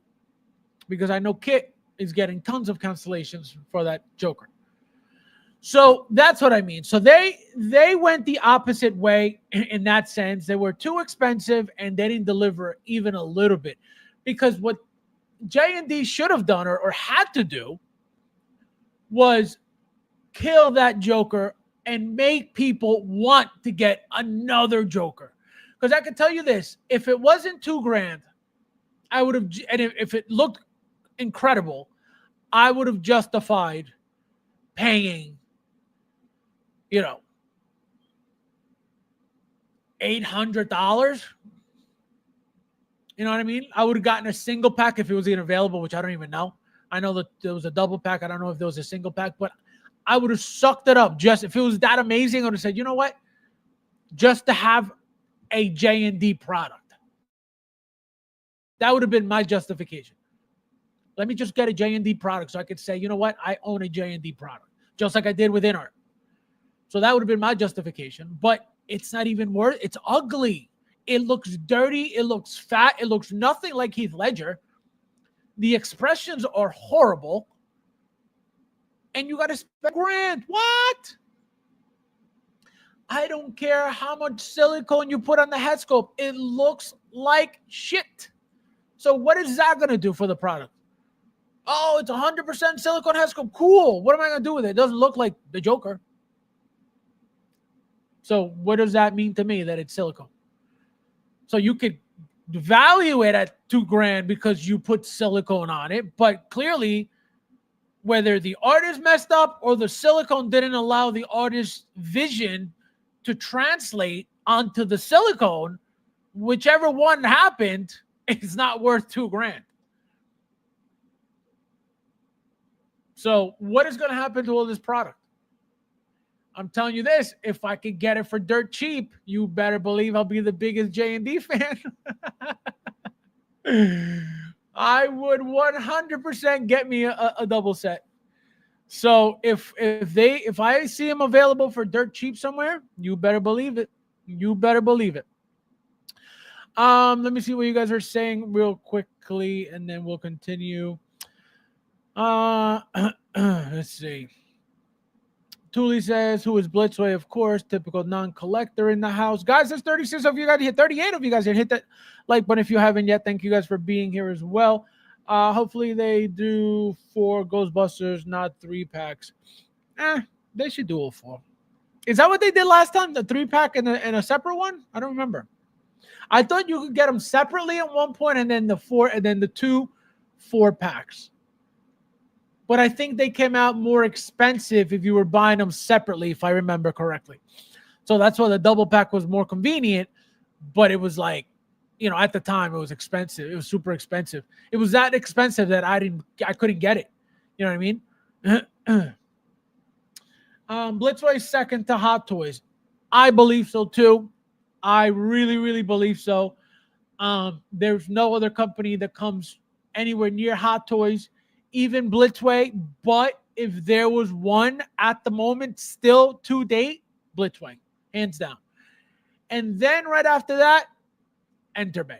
Because I know Kit is getting tons of cancellations for that Joker. So that's what I mean. So they went the opposite way in that sense. They were too expensive and they didn't deliver even a little bit. Because what J&D should have done or had to do was kill that Joker and make people want to get another Joker. Because I can tell you this, if it wasn't $2,000, I would have, and if it looked incredible, I would have justified paying, $800. You know what I mean? I would have gotten a single pack if it was even available, which I don't even know. I know that there was a double pack. I don't know if there was a single pack, but I would have sucked it up. Just if it was that amazing, I would have said, you know what? Just to have a J&D product. That would have been my justification. Let me just get a J&D product so I could say, you know what? I own a J&D product, just like I did with InArt. So that would have been my justification, but it's not even worth. It's ugly. It looks dirty. It looks fat. It looks nothing like Heath Ledger. The expressions are horrible. And you got to spend $1,000. What? I don't care how much silicone you put on the head sculpt. It looks like shit. So what is that going to do for the product? Oh, it's 100% silicone head sculpt. Cool. What am I going to do with it? It doesn't look like the Joker. So what does that mean to me that it's silicone? So you could value it at $2,000 because you put silicone on it, but clearly whether the artist messed up or the silicone didn't allow the artist's vision to translate onto the silicone, whichever one happened, it's not worth $2,000. So what is going to happen to all this product? I'm telling you this, if I could get it for dirt cheap, you better believe I'll be the biggest J&D fan. I would 100% get me a double set. So if I see them available for dirt cheap somewhere, you better believe it. You better believe it. Let me see what you guys are saying real quickly, and then we'll continue. Let's see. Thule says, who is Blitzway? Of course, typical non-collector in the house. Guys, there's 36 of you guys here. 38 of you guys here. Hit that like button if you haven't yet. Thank you guys for being here as well. Hopefully they do 4 Ghostbusters, not 3 packs. They should do all 4. Is that what they did last time? The 3-pack and a separate one? I don't remember. I thought you could get them separately at one point, and then the 4, and then the 2 4-packs. But I think they came out more expensive if you were buying them separately, if I remember correctly. So that's why the double pack was more convenient. But it was like, you know, at the time it was expensive. It was super expensive. It was that expensive that I couldn't get it. You know what I mean? Blitzway second to Hot Toys. I believe so too. I really, really believe so. There's no other company that comes anywhere near Hot Toys, even Blitzway. But if there was one at the moment, still to date, Blitzway, hands down. And then right after that, Enterbay.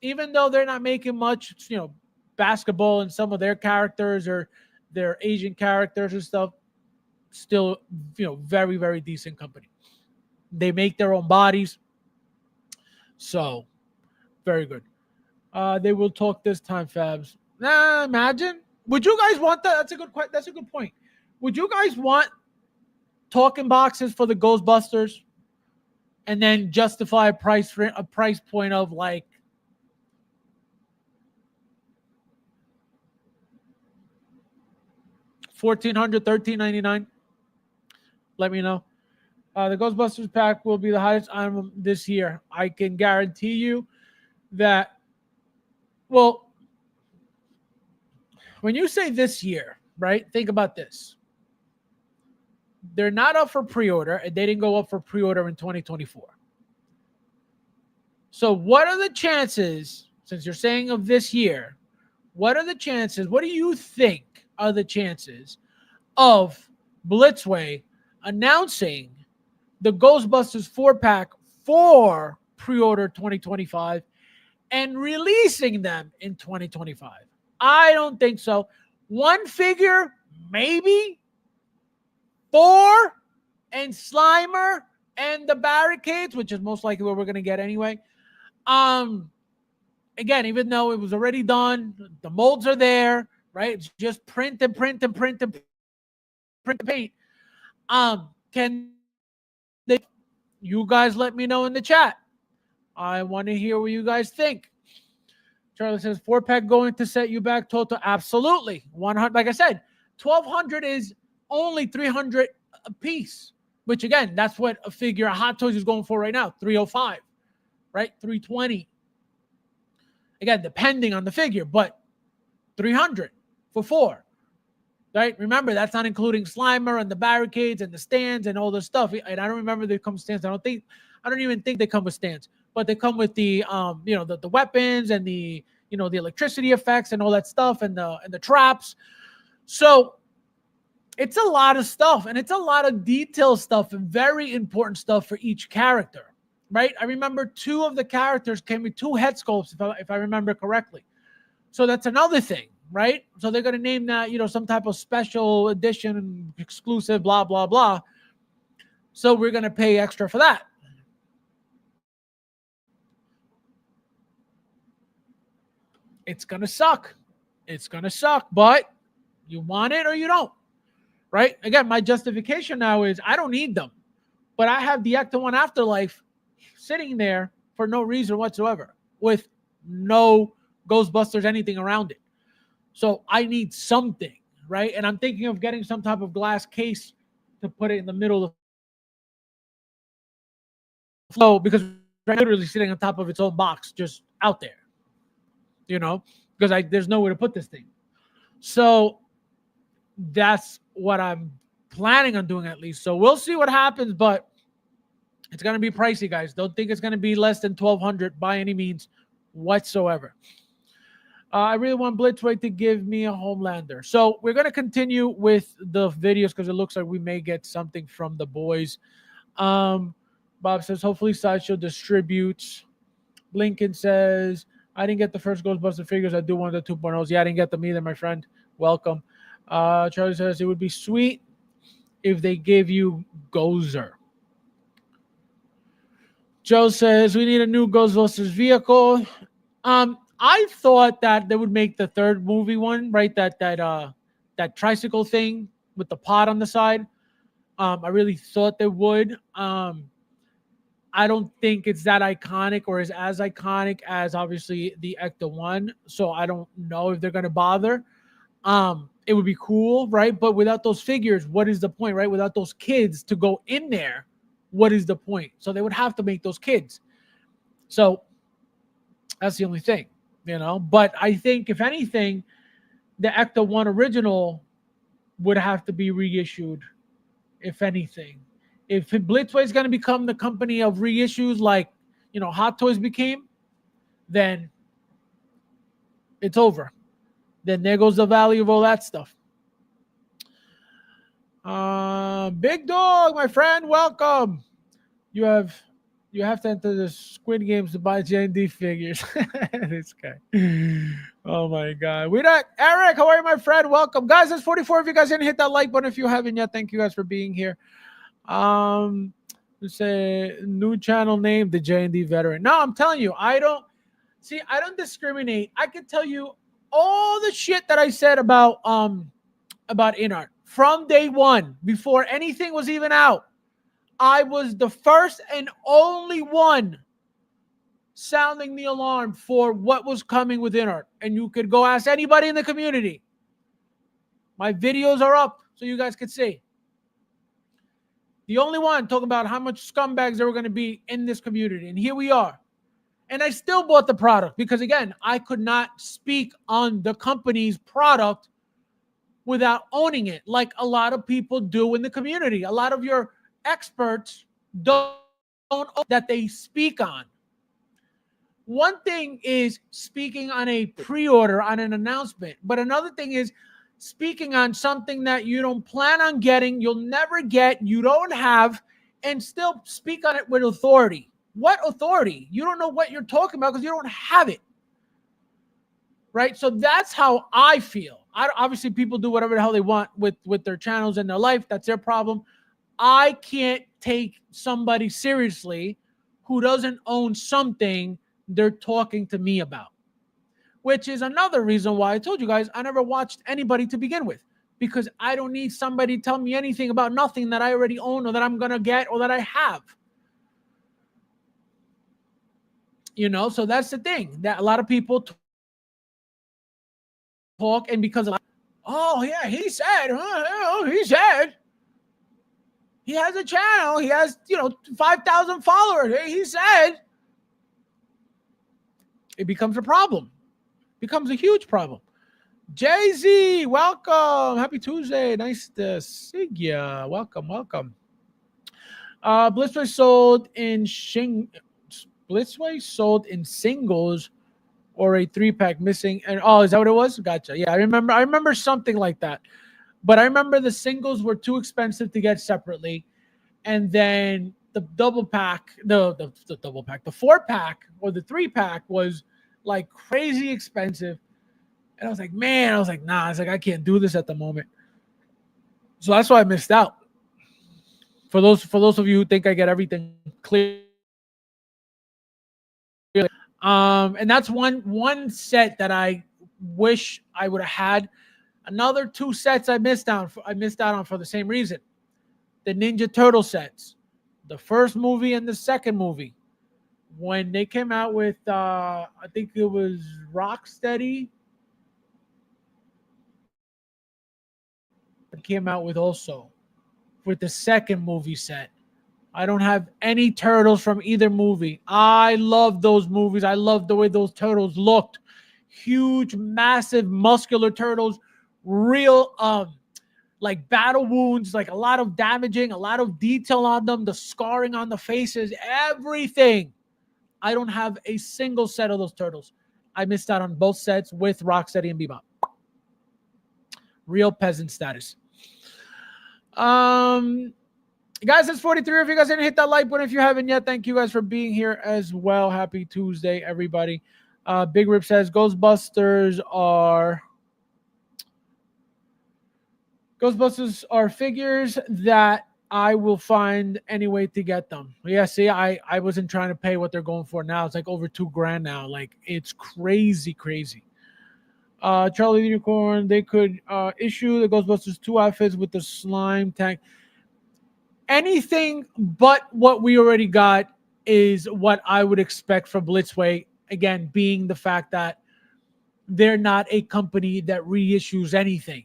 Even though they're not making much, you know, basketball and some of their characters or their Asian characters and stuff, still, you know, very, very decent company. They make their own bodies. So, very good. They will talk this time, Fabs. Imagine. Would you guys want that? That's a good point. Would you guys want talking boxes for the Ghostbusters and then justify a price point of like $1,400, $1,399? Let me know. The Ghostbusters pack will be the highest item this year. I can guarantee you that. Well, when you say this year, right? Think about this. They're not up for pre-order, and they didn't go up for pre-order in 2024. So what are the chances, since you're saying of this year, what are the chances, what do you think are the chances of Blitzway announcing the Ghostbusters 4-pack for pre-order 2025 and releasing them in 2025? I don't think so. 1 figure, maybe. 4 and Slimer and the barricades, which is most likely what we're going to get anyway. Again, even though it was already done, the molds are there, right? It's just print and paint. Can they, you guys let me know in the chat. I want to hear what you guys think. Charlie says 4-pack going to set you back total. Absolutely. 100. Like I said, 1,200 is only 300 a piece, which again, that's what a figure of Hot Toys is going for right now. 305, right? 320. Again, depending on the figure, but 300 for 4. Right? Remember, that's not including Slimer and the barricades and the stands and all the stuff. And I don't remember they come with stands. I don't even think they come with stands, but they come with the the weapons and the the electricity effects and all that stuff and the traps. So it's a lot of stuff, and it's a lot of detail stuff and very important stuff for each character, right? I remember 2 of the characters came with 2 head sculpts, if I remember correctly. So that's another thing, right? So they're going to name that, some type of special edition, exclusive, blah, blah, blah. So we're going to pay extra for that. It's going to suck. It's going to suck, but you want it or you don't, right? Again, my justification now is I don't need them, but I have the Ecto 1 Afterlife sitting there for no reason whatsoever with no Ghostbusters, anything around it. So I need something, right? And I'm thinking of getting some type of glass case to put it in the middle of the flow, because it's literally sitting on top of its own box, just out there, because there's nowhere to put this thing. So that's what I'm planning on doing, at least. So we'll see what happens, but it's going to be pricey, guys. Don't think it's going to be less than $1,200 by any means whatsoever. I really want Blitzway to give me a Homelander. So we're going to continue with the videos because it looks like we may get something from the boys. Bob says, hopefully Sideshow distributes. Blinken says, I didn't get the first Ghostbuster figures. I do want the 2.0s. Yeah, I didn't get them either, my friend. Welcome. Charlie says, it would be sweet if they gave you Gozer. Joe says, we need a new Ghostbusters vehicle. I thought that they would make the third movie one, right? That tricycle thing with the pot on the side. I really thought they would. I don't think it's that iconic or is as iconic as obviously the Ecto one. So I don't know if they're gonna bother. It would be cool, right? But without those figures, what is the point, right? Without those kids to go in there, what is the point? So they would have to make those kids. So that's the only thing, But I think if anything, the Ecto one original would have to be reissued, if anything. If Blitzway is going to become the company of reissues like, Hot Toys became, then it's over. Then there goes the value of all that stuff. Big Dog, my friend, welcome. You have to enter the Squid Games to buy J&D figures. This guy. Oh, my God. Eric, how are you, my friend? Welcome. Guys, that's 44. If you guys didn't hit that like button, if you haven't yet, thank you guys for being here. Say new channel name, the J&D veteran. No, I'm telling you, I don't discriminate. I can tell you all the shit that I said about InArt from day one, before anything was even out. I was the first and only one sounding the alarm for what was coming with InArt. And you could go ask anybody in the community. My videos are up so you guys could see. The only one talking about how much scumbags there were going to be in this community. And here we are. And I still bought the product because, again, I could not speak on the company's product without owning it, like a lot of people do in the community. A lot of your experts don't own that they speak on. One thing is speaking on a pre-order, on an announcement, but another thing is speaking on something that you don't plan on getting, you'll never get, you don't have, and still speak on it with authority. What authority? You don't know what you're talking about because you don't have it. Right? So that's how I feel. Obviously, people do whatever the hell they want with their channels and their life. That's their problem. I can't take somebody seriously who doesn't own something they're talking to me about. Which is another reason why I told you guys I never watched anybody to begin with, because I don't need somebody to tell me anything about nothing that I already own or that I'm going to get or that I have. So that's the thing, that a lot of people talk, and because he said he has a channel, he has 5,000 followers, he said, it becomes a problem. Becomes a huge problem. Jay-Z, welcome. Happy Tuesday. Nice to see ya. Welcome. Blitzway sold in singles or a 3-pack missing. And is that what it was? Gotcha. Yeah, I remember something like that. But I remember the singles were too expensive to get separately. And then the double pack, the 4-pack or the 3-pack was like crazy expensive. And I was like, nah, I can't do this at the moment. So that's why I missed out. For those of you who think I get everything clear. And that's one set that I wish I would have had. Another 2 sets I missed out on for the same reason. The Ninja Turtle sets. The first movie and the second movie. When they came out with, I think it was Rocksteady. It came out with the second movie set. I don't have any turtles from either movie. I love those movies. I love the way those turtles looked. Huge, massive, muscular turtles. Real, like battle wounds, like a lot of damaging, a lot of detail on them, the scarring on the faces, everything. I don't have a single set of those turtles. I missed out on both sets with Rocksteady and Bebop. Real peasant status. Guys, it's 43. If you guys didn't hit that like button, if you haven't yet, thank you guys for being here as well. Happy Tuesday, everybody. Big Rip says Ghostbusters are figures that I will find any way to get them. Yeah, see, I wasn't trying to pay what they're going for now. It's like over $2,000 now. Like, it's crazy. Charlie the Unicorn, they could issue the Ghostbusters 2 outfits with the slime tank. Anything but what we already got is what I would expect from Blitzway. Again, being the fact that they're not a company that reissues anything.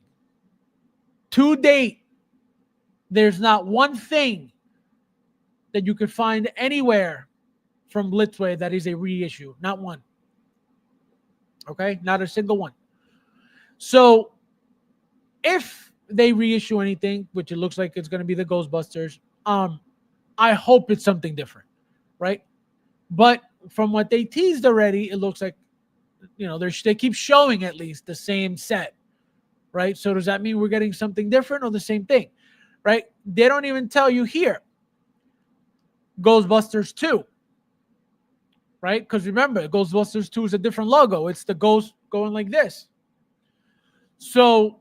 To date, there's not one thing that you could find anywhere from Blitzway that is a reissue. Not one. Okay? Not a single one. So, if they reissue anything, which it looks like it's going to be the Ghostbusters, I hope it's something different, right? But from what they teased already, it looks like, they keep showing at least the same set, right? So does that mean we're getting something different or the same thing, right? They don't even tell you here. Ghostbusters 2, right? Because remember, Ghostbusters 2 is a different logo. It's the ghost going like this. So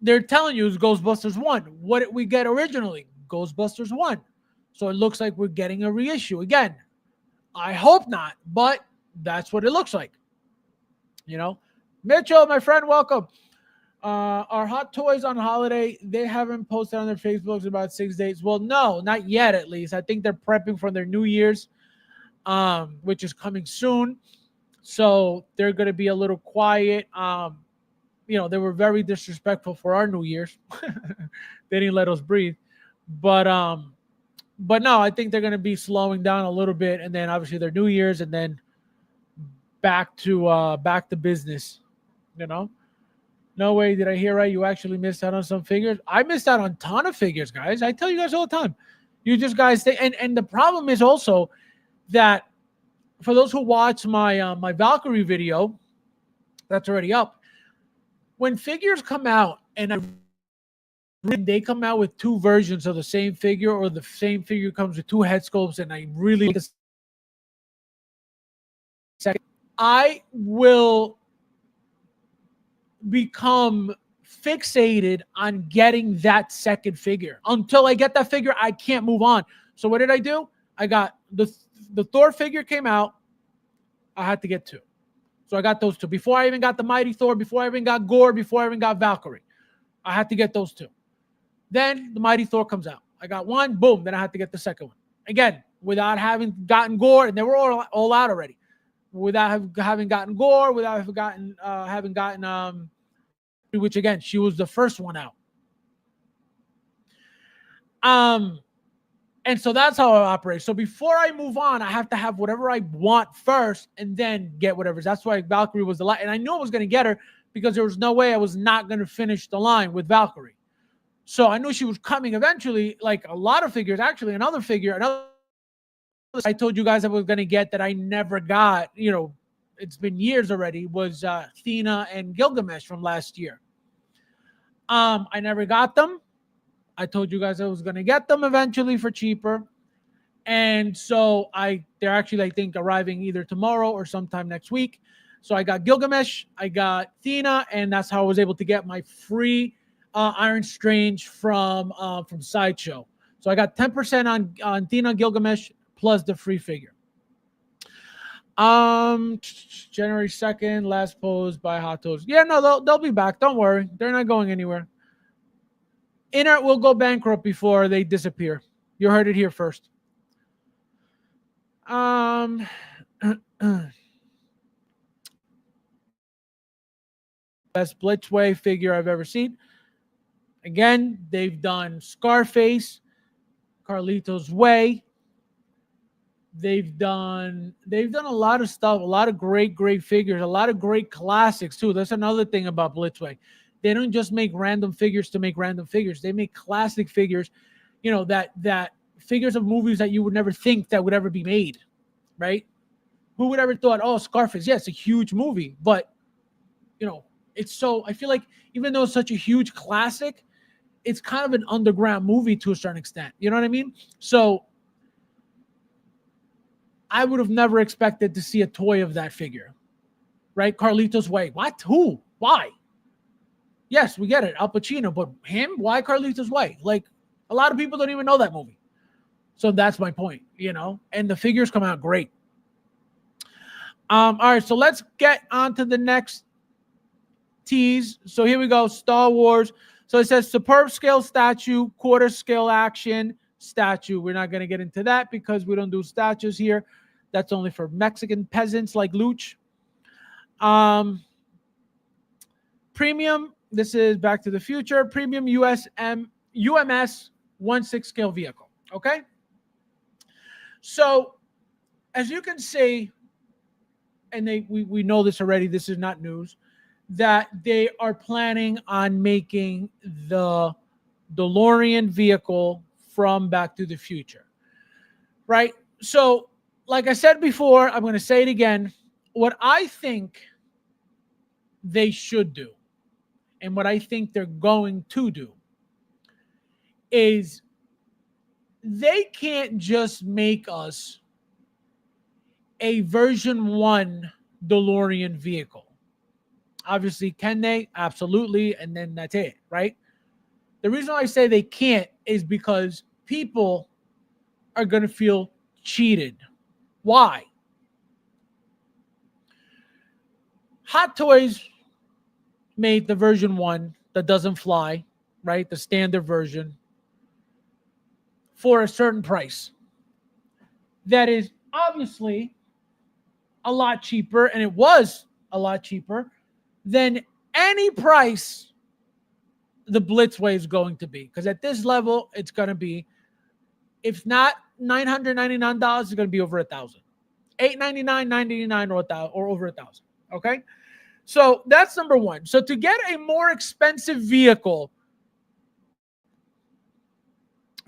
they're telling you it's Ghostbusters 1. What did we get originally? Ghostbusters 1. So it looks like we're getting a reissue again. I hope not, but that's what it looks like. Mitchell, my friend, welcome. Our Hot Toys on holiday, they haven't posted on their Facebooks in about 6 days. Well, no, not yet at least. I think they're prepping for their New Year's, which is coming soon. So they're going to be a little quiet. They were very disrespectful for our New Year's. They didn't let us breathe. But no, I think they're going to be slowing down a little bit, and then obviously their New Year's, and then back to business. No way did I hear right. You actually missed out on some figures. I missed out on a ton of figures, guys. I tell you guys all the time. You just guys think, and the problem is also that for those who watch my my Valkyrie video, that's already up. When figures come out and they come out with two versions of the same figure, or the same figure comes with two head sculpts, and I will become fixated on getting that second figure. Until I get that figure, I can't move on. So what did I do? I got the Thor figure came out. I had to get two. So I got those two. Before I even got the Mighty Thor, before I even got Gore, before I even got Valkyrie, I had to get those two. Then the Mighty Thor comes out. I got one, boom. Then I had to get the second one. Again, without having gotten Gore, and they were all out already. Without having gotten Gore, without having gotten which again, she was the first one out. And so that's how I operate. So before I move on, I have to have whatever I want first and then get whatever. That's why Valkyrie was the line. And I knew I was going to get her because there was no way I was not going to finish the line with Valkyrie. So I knew she was coming eventually, like a lot of figures. Actually, another I told you guys I was going to get that I never got, it's been years already, was Athena and Gilgamesh from last year. I never got them. I told you guys I was going to get them eventually for cheaper. And so they're actually, I think, arriving either tomorrow or sometime next week. So I got Gilgamesh, I got Athena, and that's how I was able to get my free Iron Strange from Sideshow. So I got 10% on Athena, Gilgamesh, plus the free figure. January 2nd, last pose by Hot Toys. Yeah, no, they'll be back. Don't worry. They're not going anywhere. Inert will go bankrupt before they disappear. You heard it here first. Best Blitzway figure I've ever seen. Again, they've done Scarface, Carlito's Way. They've done a lot of stuff, a lot of great figures, a lot of great classics too. That's another thing about Blitzway. They don't just make random figures to make random figures. They make classic figures, that figures of movies that you would never think that would ever be made, right? Who would ever thought, oh, Scarface, yeah, it's a huge movie, but it's so, I feel like even though it's such a huge classic, it's kind of an underground movie to a certain extent. You know what I mean? So I would have never expected to see a toy of that figure, right? Carlitos Way. What? Who? Why? Yes, we get it. Al Pacino, but him? Why Carlitos Way? Like, a lot of people don't even know that movie. So that's my point, and the figures come out great. All right, so let's get on to the next tease. So here we go, Star Wars. So it says superb scale statue, quarter scale action statue. We're not going to get into that because we don't do statues here. That's only for Mexican peasants like Luch. Premium, this is Back to the Future, premium UMS 1/6 scale vehicle. Okay? So as you can see, and we know this already, this is not news, that they are planning on making the DeLorean vehicle from Back to the Future, right? So, like I said before, I'm going to say it again. What I think they should do, and what I think they're going to do, is they can't just make us a version 1 DeLorean vehicle. Obviously, can they? Absolutely. And then that's it, right? The reason I say they can't is because people are going to feel cheated. Why? Hot Toys made the version 1 that doesn't fly, right? The standard version for a certain price. That is obviously a lot cheaper, and it was a lot cheaper than any price the Blitzway is going to be. Because at this level, it's going to be, if not $999, it's going to be over $1,000. $899, $999, or over $1,000. Okay? So that's number one. So to get a more expensive vehicle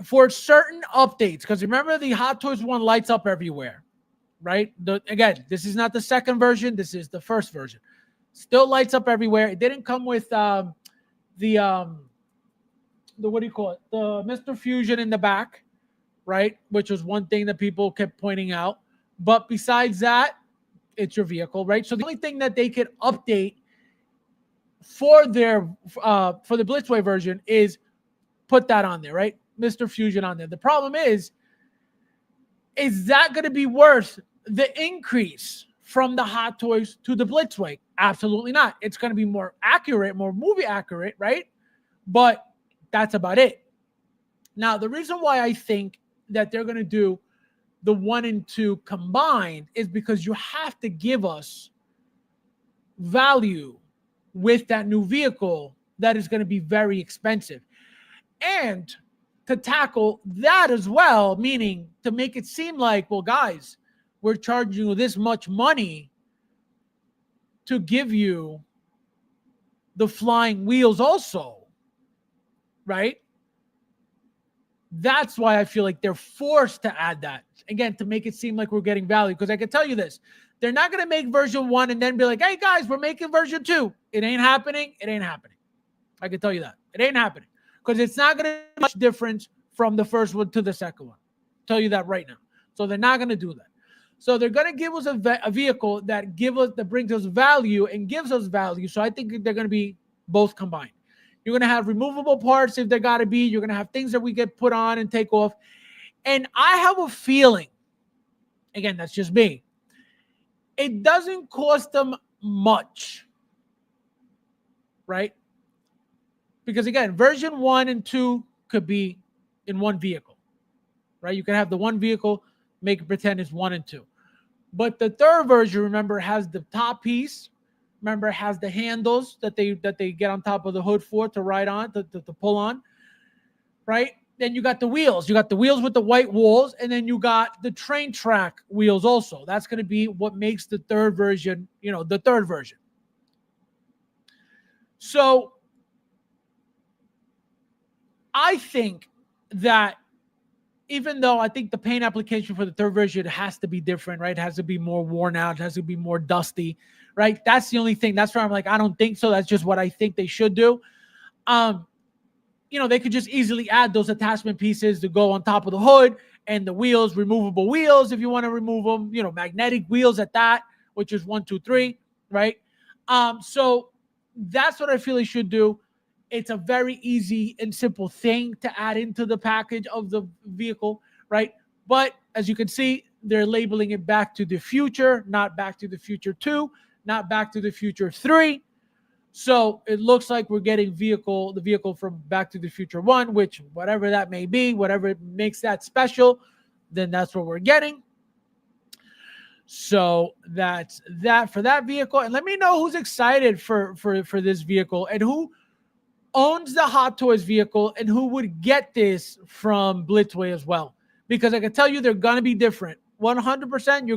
for certain updates, because remember the Hot Toys one lights up everywhere, right? Again, this is not the second version. This is the first version. Still lights up everywhere. It didn't come with the what do you call it? The Mr. Fusion in the back, right? Which was one thing that people kept pointing out. But besides that, it's your vehicle, right? So the only thing that they could update for their for the Blitzway version is put that on there, right? Mr. Fusion on there. The problem is that going to be worth the increase from the Hot Toys to the Blitzway? Absolutely not. It's going to be more accurate, more movie accurate, right? But that's about it. Now, the reason why I think that they're going to do the 1 and 2 combined is because you have to give us value with that new vehicle that is going to be very expensive. And to tackle that as well, meaning to make it seem like, well, guys, we're charging you this much money to give you the flying wheels also, right? That's why I feel like they're forced to add that. Again, to make it seem like we're getting value. Because I can tell you this, they're not going to make version 1 and then be like, hey, guys, we're making version 2. It ain't happening. It ain't happening. I can tell you that. It ain't happening. Because it's not going to be much difference from the first one to the second one. I'll tell you that right now. So they're not going to do that. So they're going to give us a vehicle that brings us value and gives us value. So I think they're going to be both combined. You're going to have removable parts if they got to be. You're going to have things that we get put on and take off. And I have a feeling, again, that's just me, it doesn't cost them much, right? Because, again, version 1 and 2 could be in one vehicle, right? You can have the one vehicle, make it pretend it's 1 and 2. But the third version, remember, has the top piece. Remember, it has the handles that they get on top of the hood for to ride on, to pull on, right? Then you got the wheels. You got the wheels with the white walls, and then you got the train track wheels also. That's going to be what makes the third version, the third version. So I think that even though I think the paint application for the third version has to be different, right? It has to be more worn out, it has to be more dusty, right? That's the only thing. That's where I'm like, I don't think so. That's just what I think they should do. Um, they could just easily add those attachment pieces to go on top of the hood and the wheels, removable wheels if you want to remove them, magnetic wheels at that, which is 1, 2, 3, right? So that's what I feel they should do. It's a very easy and simple thing to add into the package of the vehicle, right? But as you can see, they're labeling it Back to the Future, not Back to the Future 2, not Back to the Future 3. So it looks like we're getting the vehicle from Back to the Future 1, which whatever that may be, whatever makes that special, then that's what we're getting. So that's that for that vehicle. And let me know who's excited for this vehicle and who owns the Hot Toys vehicle and who would get this from Blitzway as well. Because I can tell you they're going to be different. 100%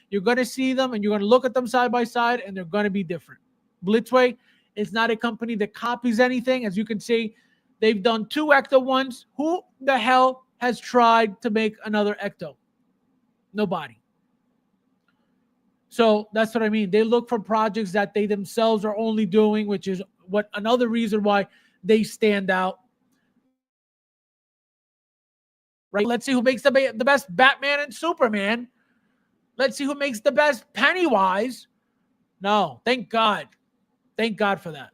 you're going to see them and you're going to look at them side by side and they're going to be different. Blitzway is not a company that copies anything. As you can see, they've done 2 Ecto ones. Who the hell has tried to make another Ecto? Nobody. So that's what I mean. They look for projects that they themselves are only doing, which is what another reason why they stand out. Right? Let's see who makes the best Batman and Superman. Let's see who makes the best Pennywise. No, thank God. Thank God for that.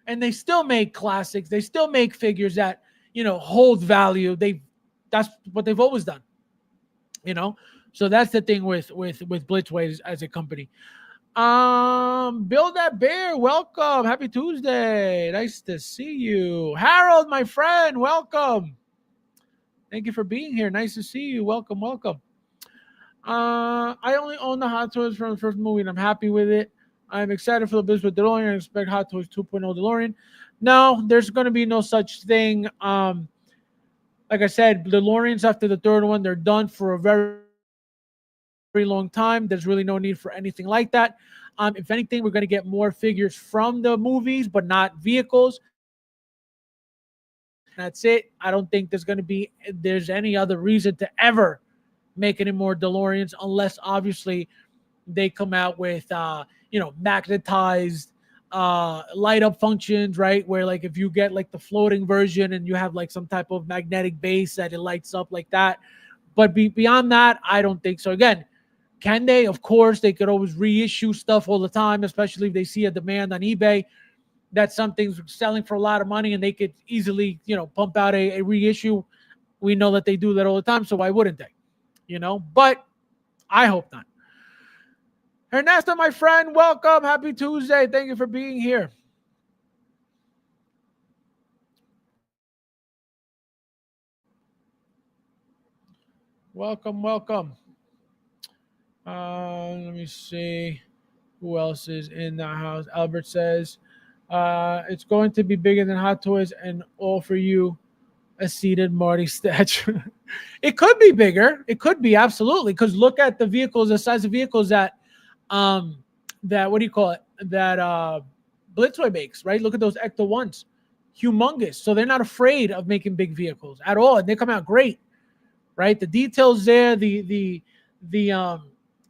And they still make classics. They still make figures that, hold value. That's what they've always done. So that's the thing with Blitzway as a company. Build That Bear, welcome. Happy Tuesday. Nice to see you. Harold, my friend, welcome. Thank you for being here. Nice to see you. Welcome. I only own the Hot Toys from the first movie and I'm happy with it. I'm excited for the business with DeLorean. I expect Hot Toys 2.0 DeLorean. No, there's going to be no such thing. Like I said, DeLoreans after the third one, they're done for a very, very long time. There's really no need for anything like that. If anything, we're going to get more figures from the movies, but not vehicles. That's it. I don't think there's any other reason to ever make any more DeLoreans unless obviously they come out with magnetized light up functions, right? Where like if you get like the floating version and you have like some type of magnetic base that it lights up like that. But beyond that, I don't think so. Again, can they? Of course, they could always reissue stuff all the time, especially if they see a demand on eBay that something's selling for a lot of money and they could easily, pump out a reissue. We know that they do that all the time, so why wouldn't they? But I hope not. Ernesto, my friend, welcome. Happy Tuesday. Thank you for being here. Welcome. Let me see who else is in the house. Albert says, it's going to be bigger than Hot Toys and all for you, a seated Marty statue. It could be bigger. It could be, absolutely. Because look at the vehicles, the size of vehicles that what do you call it? That Blitzway makes, right? Look at those Ecto ones. Humongous. So they're not afraid of making big vehicles at all. And they come out great. Right? The details there, the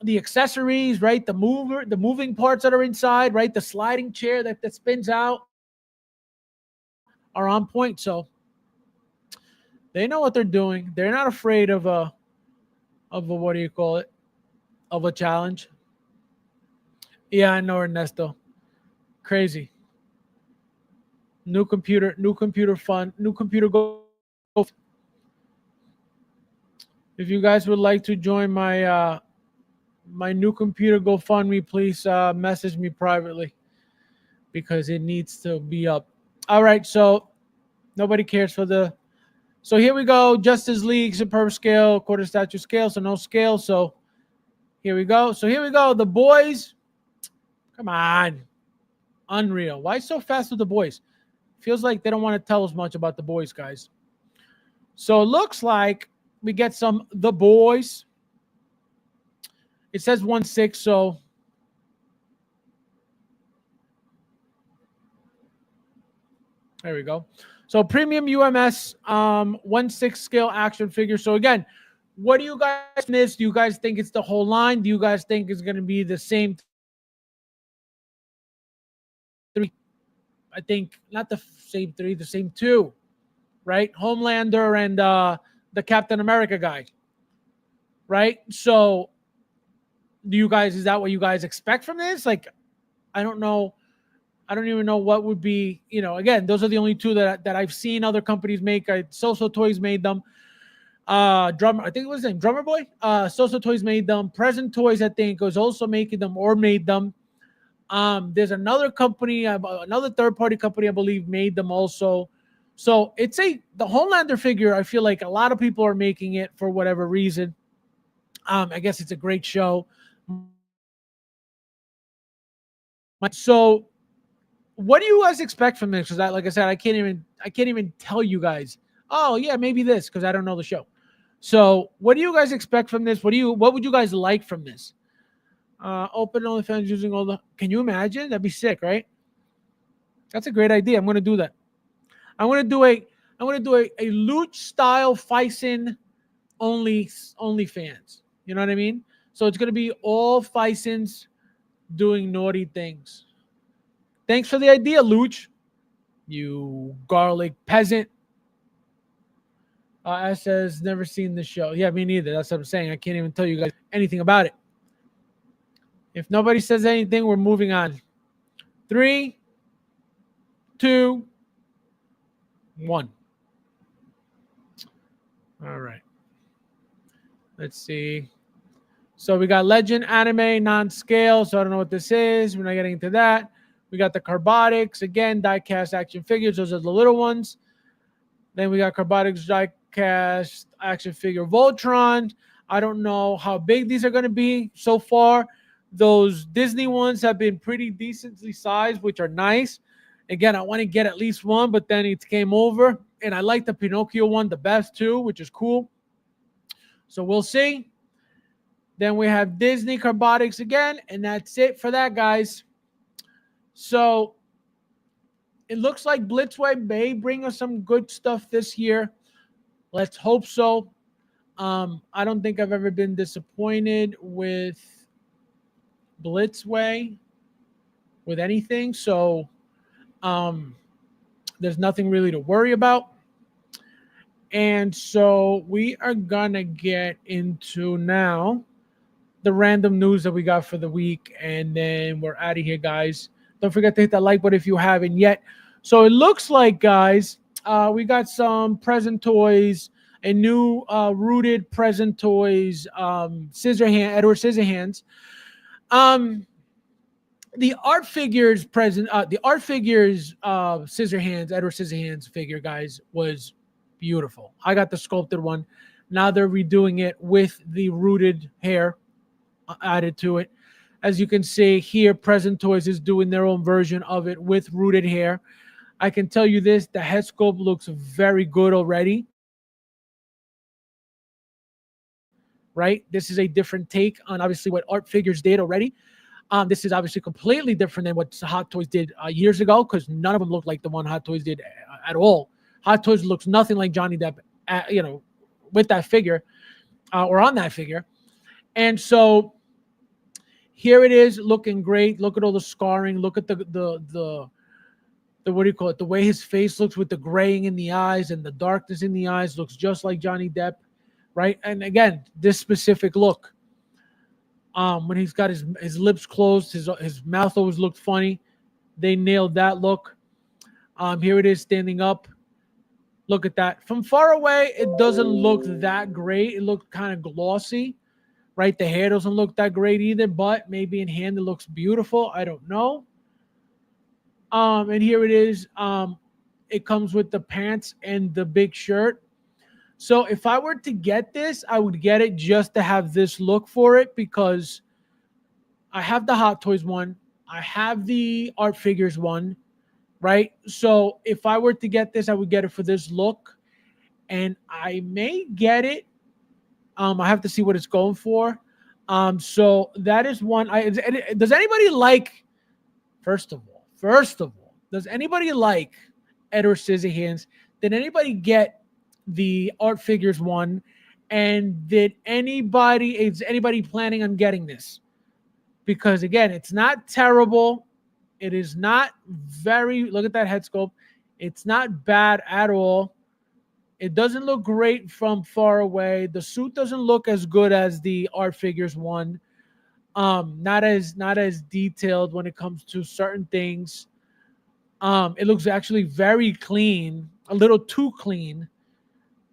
accessories, right? The moving parts that are inside, right? The sliding chair that spins out are on point. So they know what they're doing. They're not afraid of a what do you call it? Of a challenge. Yeah, I know, Ernesto. Crazy. New computer fun. New computer go. If you guys would like to join my my new computer GoFundMe, please message me privately because it needs to be up. All right, so nobody cares for the. So here we go. Justice League, superb scale, quarter statue scale, so no scale. So here we go. The boys. Come on. Unreal. Why so fast with the boys? Feels like they don't want to tell us much about the boys, guys. So it looks like we get some The Boys. It says 1/6, so There we go. So premium UMS 1/6 scale action figure. So again, what do you guys miss? Do you guys think it's the whole line? Do you guys think it's going to be the same three? I think not the same three, the same two, right? Homelander and the Captain America guy, right? So do you guys, is that what you guys expect from this? Like, I don't know. I don't even know what would be, again, those are the only two that I've seen other companies make. Soso Toys made them. Drummer, I think it was named Drummer Boy. Soso Toys made them. Present Toys, I think, was also making them or made them. There's another company, another third-party company, I believe, made them also. So it's the Homelander figure. I feel like a lot of people are making it for whatever reason. I guess it's a great show. So, what do you guys expect from this? Because, like I said, I can't even tell you guys. Oh yeah, maybe this, because I don't know the show. So, what do you guys expect from this? What would you guys like from this? Open OnlyFans using all the. Can you imagine? That'd be sick, right? That's a great idea. I'm gonna do that. I'm gonna do a Luch style Fison OnlyFans. You know what I mean? So it's gonna be all Fisons doing naughty things. Thanks for the idea, Luch. You garlic peasant. Says never seen the show. Yeah, me neither. That's what I'm saying. I can't even tell you guys anything about it. If nobody says anything, we're moving on. 3, 2, 1. All right. Let's see. So we got Legend Anime non-scale. So I don't know what this is. We're not getting into that. We got the Carbonics. Again, die-cast action figures. Those are the little ones. Then we got Carbonics die-cast action figure Voltron. I don't know how big these are going to be so far. Those Disney ones have been pretty decently sized, which are nice. Again, I want to get at least one, but then it came over. And I like the Pinocchio one the best too, which is cool. So we'll see. Then we have Disney Carbonics again, and that's it for that, guys. So it looks like Blitzway may bring us some good stuff this year. Let's hope so. I don't think I've ever been disappointed with Blitzway with anything. So there's nothing really to worry about. And so we are going to get into now the random news that we got for the week. And then we're out of here, guys. Don't forget to hit that like button if you haven't yet. So it looks like, guys, we got some Present Toys, a new rooted Present Toys Edward Scissorhands. The Art Figures Edward Scissorhands figure, guys, was beautiful. I got the sculpted one. Now they're redoing it with the rooted hair added to it. As you can see here, Present Toys is doing their own version of it with rooted hair. I can tell you this, the head sculpt looks very good already. Right? This is a different take on obviously what Art Figures did already. This is obviously completely different than what Hot Toys did years ago, because none of them looked like the one Hot Toys did at all. Hot Toys looks nothing like Johnny Depp, with that figure or on that figure. And so here it is, looking great. Look at all the scarring. Look at the what do you call it? The way his face looks with the graying in the eyes and the darkness in the eyes looks just like Johnny Depp, right? And again, this specific look. When he's got his lips closed, his mouth always looked funny. They nailed that look. Here it is standing up. Look at that. From far away, it doesn't look that great. It looked kind of glossy, right? The hair doesn't look that great either, but maybe in hand it looks beautiful. I don't know. And here it is. It comes with the pants and the big shirt. So if I were to get this, I would get it just to have this look for it, because I have the Hot Toys one. I have the Art Figures one, right? So if I were to get this, I would get it for this look. And I may get it. I have to see what it's going for. So that is one. Does anybody like, first of all, does anybody like Ed or Scissorhands? Did anybody get the Art Figures one? And is anybody planning on getting this? Because again, it's not terrible. It is not look at that head sculpt. It's not bad at all. It doesn't look great from far away. The suit doesn't look as good as the Art Figures one. Not as detailed when it comes to certain things. It looks actually very clean, a little too clean,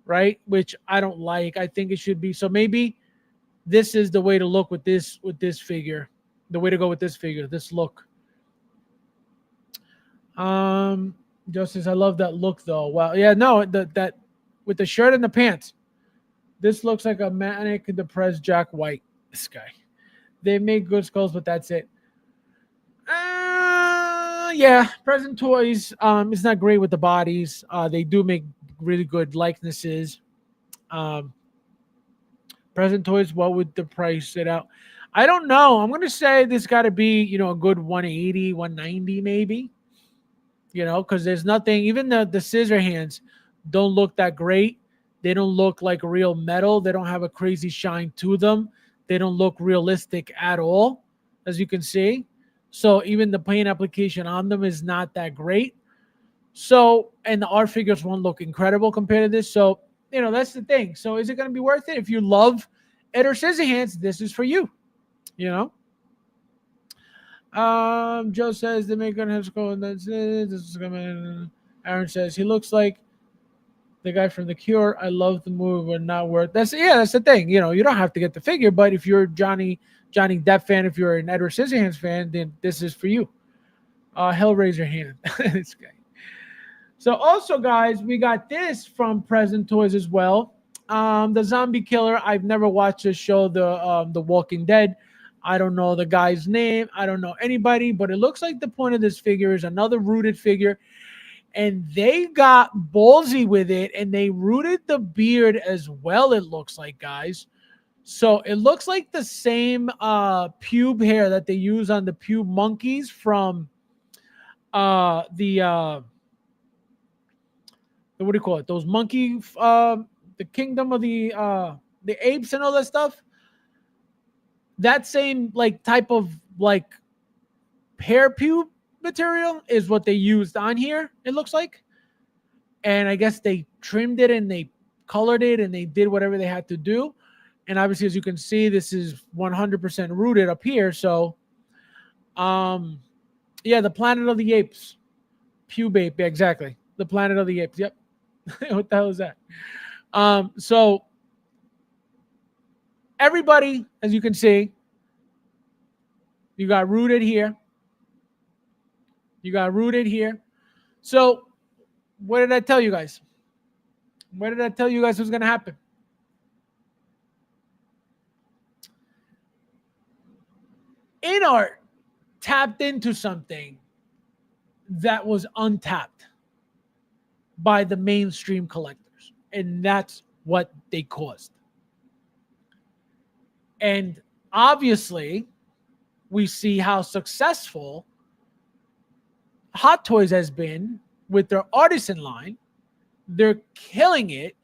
right? Which I don't like. I think it should be. So maybe this is the way to look with this figure. The way to go with this figure, this look. Justice, I love that look though. Wow. Yeah, no, that with the shirt and the pants. This looks like a manic depressed Jack White. This guy. They make good skulls, but that's it. Yeah, Present Toys is not great with the bodies. They do make really good likenesses. Present Toys, what would the price sit out? I don't know. I'm going to say this got to be, a good 180, 190 maybe. Because there's nothing, even the scissor hands don't look that great. They don't look like real metal. They don't have a crazy shine to them. They don't look realistic at all, as you can see. So even the paint application on them is not that great. So, and the Art Figures won't look incredible compared to this. So, that's the thing. So is it going to be worth it? If you love Ed or Scissorhands, this is for you, Joe says they make good head sculpt, and that's it. This is coming. Aaron says he looks like the guy from The Cure. I love the movie, but not worth. That's the thing. You don't have to get the figure, but if you're Johnny Depp fan, if you're an Edward Scissorhands fan, then this is for you. Hellraiser hand. This guy. So also, guys, we got this from Present Toys as well. The Zombie Killer. I've never watched this show, The Walking Dead. I don't know the guy's name. I don't know anybody, but it looks like the point of this figure is another rooted figure. And they got ballsy with it, and they rooted the beard as well, it looks like, guys. So it looks like the same pube hair that they use on the pube monkeys from what do you call it? Those monkey, the kingdom of the apes and all that stuff. That same type of hair pube material is what they used on here, it looks like. And I guess they trimmed it and they colored it and they did whatever they had to do. And obviously, as you can see, this is 100% rooted up here. So, the Planet of the Apes. Pube ape, yeah, exactly. The Planet of the Apes, yep. What the hell is that? So, everybody, as you can see, you got rooted here. You got rooted here. So, what did I tell you guys? What did I tell you guys was going to happen? InArt tapped into something that was untapped by the mainstream collectors. And that's what they caused. And obviously, we see how successful Hot Toys has been with their artisan line. They're killing it,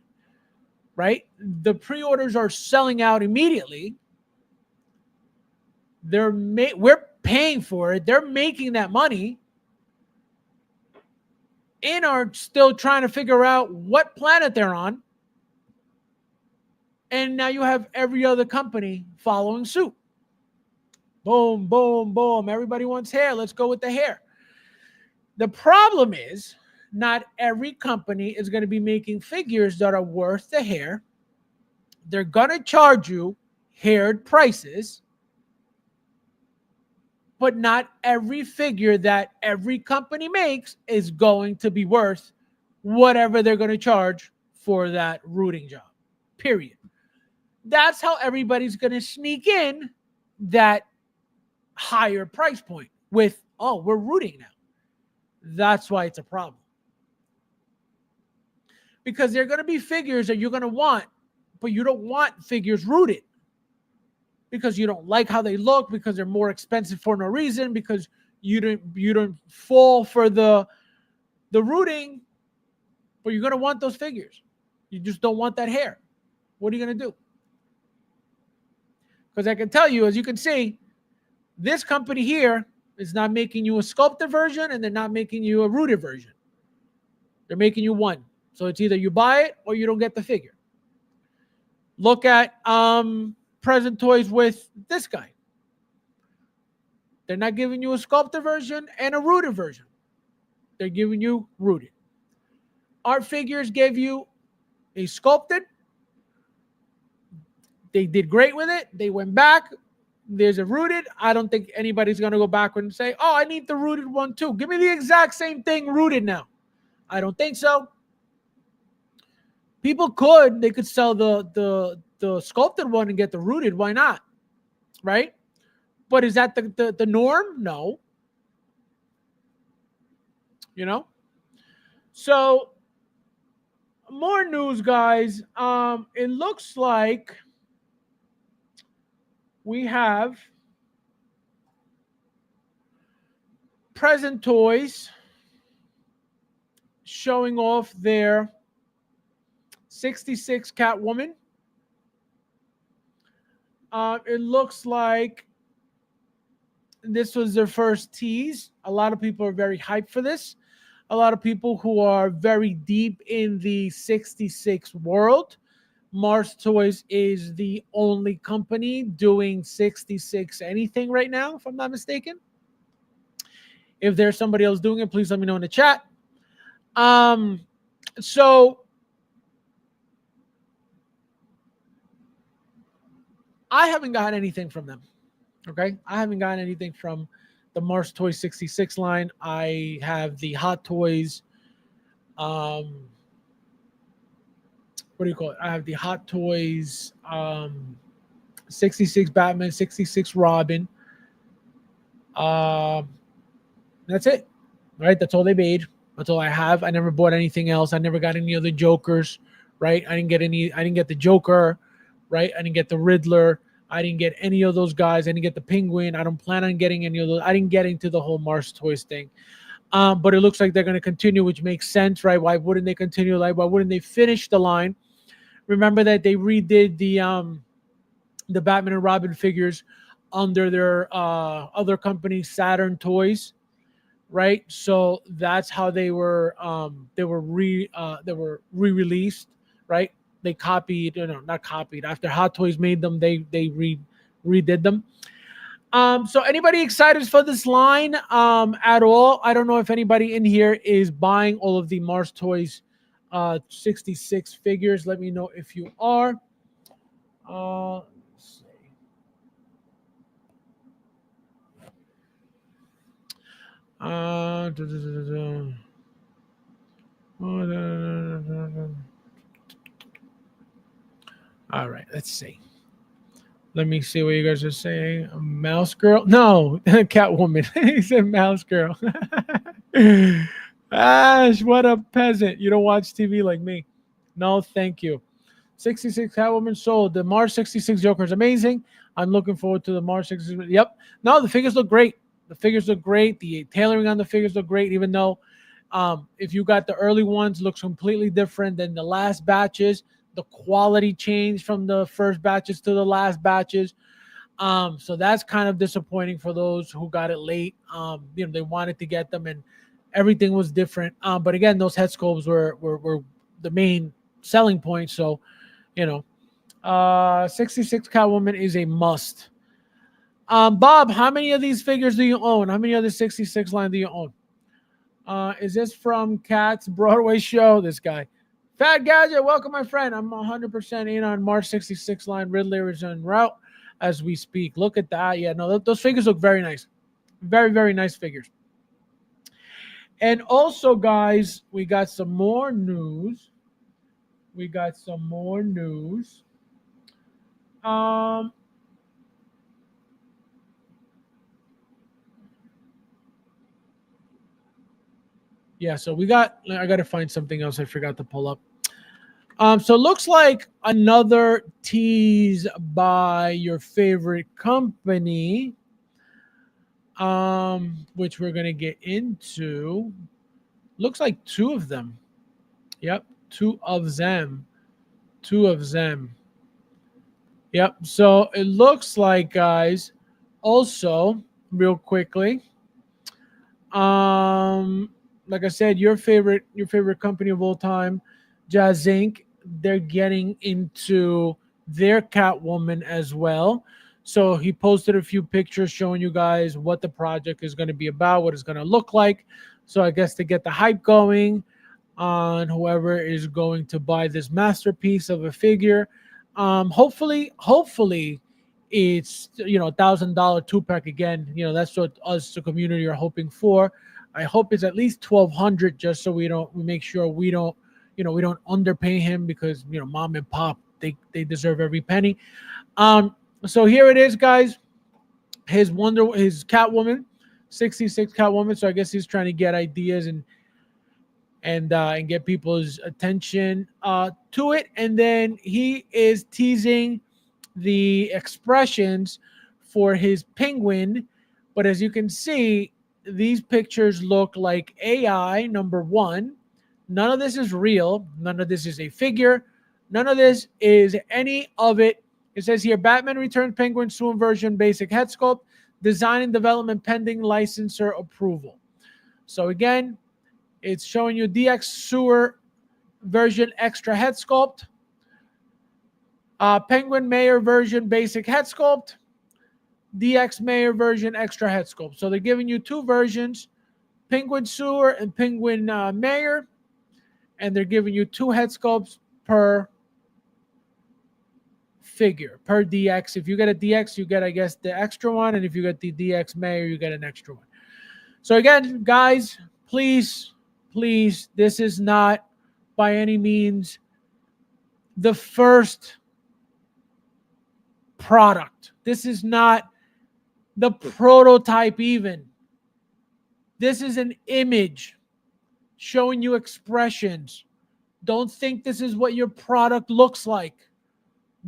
right? The pre-orders are selling out immediately. We're paying for it. They're making that money. And are still trying to figure out what planet they're on. And now you have every other company following suit. Boom, boom, boom. Everybody wants hair. Let's go with the hair. The problem is not every company is going to be making figures that are worth the hair. They're going to charge you haired prices. But not every figure that every company makes is going to be worth whatever they're going to charge for that rooting job. Period. That's how everybody's going to sneak in that higher price point with, we're rooting now. That's why it's a problem. Because there are going to be figures that you're going to want, but you don't want figures rooted. Because you don't like how they look, because they're more expensive for no reason, because you don't fall for the the rooting, but you're going to want those figures. You just don't want that hair. What are you going to do? Because I can tell you, as you can see, this company here is not making you a sculpted version and they're not making you a rooted version. They're making you one. So it's either you buy it or you don't get the figure. Look at present toys with this guy. They're not giving you a sculpted version and a rooted version. They're giving you rooted. Art Figures gave you a sculpted. They did great with it. They went back. There's a rooted. I don't think anybody's going to go backward and say, oh, I need the rooted one too. Give me the exact same thing rooted now. I don't think so. People they could sell the sculpted one and get the rooted. Why not? Right? But is that the norm? No. You know? So, more news, guys. It looks like we have present toys showing off their 66 Catwoman. It looks like this was their first tease. A lot of people are very hyped for this. A lot of people who are very deep in the 66 world. Mars Toys is the only company doing 66 anything right now, if I'm not mistaken. If there's somebody else doing it, please let me know in the chat. So I haven't gotten anything from them. Okay, I haven't gotten anything from the Mars Toys 66 line. I have the Hot Toys. What do you call it? I have the Hot Toys 66 Batman, 66 Robin. That's it. Right? That's all they made. That's all I have. I never bought anything else. I never got any other Jokers. Right? I didn't get the Joker. Right? I didn't get the Riddler. I didn't get any of those guys. I didn't get the Penguin. I don't plan on getting any of those. I didn't get into the whole Mars Toys thing. But it looks like they're going to continue, which makes sense, right? Why wouldn't they continue? Like, why wouldn't they finish the line? Remember that they redid the Batman and Robin figures under their other company, Saturn Toys, right? So that's how they were re-released, right? They copied, not copied. After Hot Toys made them, they redid them. So anybody excited for this line at all? I don't know if anybody in here is buying all of the Mars Toys 66 figures. Let me know if you are. Let's see. All right, let's see. Let me see what you guys are saying. A mouse girl? No, Catwoman. He said mouse girl. Ash, what a peasant. You don't watch TV like me. No, thank you. 66 Catwoman sold. The Mars 66 Joker is amazing. I'm looking forward to the Mars 66. Yep. No, the figures look great. The figures look great. The tailoring on the figures look great, even though if you got the early ones, looks completely different than the last batches. The quality changed from the first batches to the last batches. So that's kind of disappointing for those who got it late. They wanted to get them and everything was different. But again, those head sculpts were the main selling point. So, 66 Catwoman is a must. Bob, how many of these figures do you own? How many of the 66 line do you own? Is this from Cat's Broadway show? This guy. Fat Gadget, welcome, my friend. I'm 100% in on March 66 line. Riddler is en route as we speak. Look at that. Yeah, no, those figures look very nice. Very, very nice figures. And also, guys, we got some more news. Yeah, so I got to find something else I forgot to pull up. So it looks like another tease by your favorite company, which we're going to get into. Looks like two of them. Yep, two of them. Two of them. Yep. So it looks like, guys, also, real quickly, like I said, your favorite company of all time, Jazz Inc., they're getting into their Catwoman as well. So he posted a few pictures showing you guys what the project is going to be about, what it's going to look like. So I guess to get the hype going on whoever is going to buy this masterpiece of a figure. Hopefully it's $1,000 two-pack again. That's what us, the community, are hoping for. I hope it's at least 1,200, just so we make sure we don't underpay him, because mom and pop, they deserve every penny. So here it is, guys. His Catwoman, 66 Catwoman. So I guess he's trying to get ideas and get people's attention to it. And then he is teasing the expressions for his penguin. But as you can see, these pictures look like AI, number one. None of this is real. None of this is a figure. None of this is any of it. It says here, Batman Returns Penguin Soon version basic head sculpt, design and development pending licensor approval. So again, it's showing you DX Sewer version extra head sculpt, Penguin Mayor version basic head sculpt, DX Mayor version extra head sculpt. So they're giving you two versions, Penguin Sewer and Penguin Mayor, and they're giving you two head sculpts per figure, per DX. If you get a DX, you get, I guess, the extra one, and if you get the DX Mayor, you get an extra one. So again, guys, please, this is not by any means the first product. This is not the prototype even. This is an image showing you expressions. Don't think this is what your product looks like.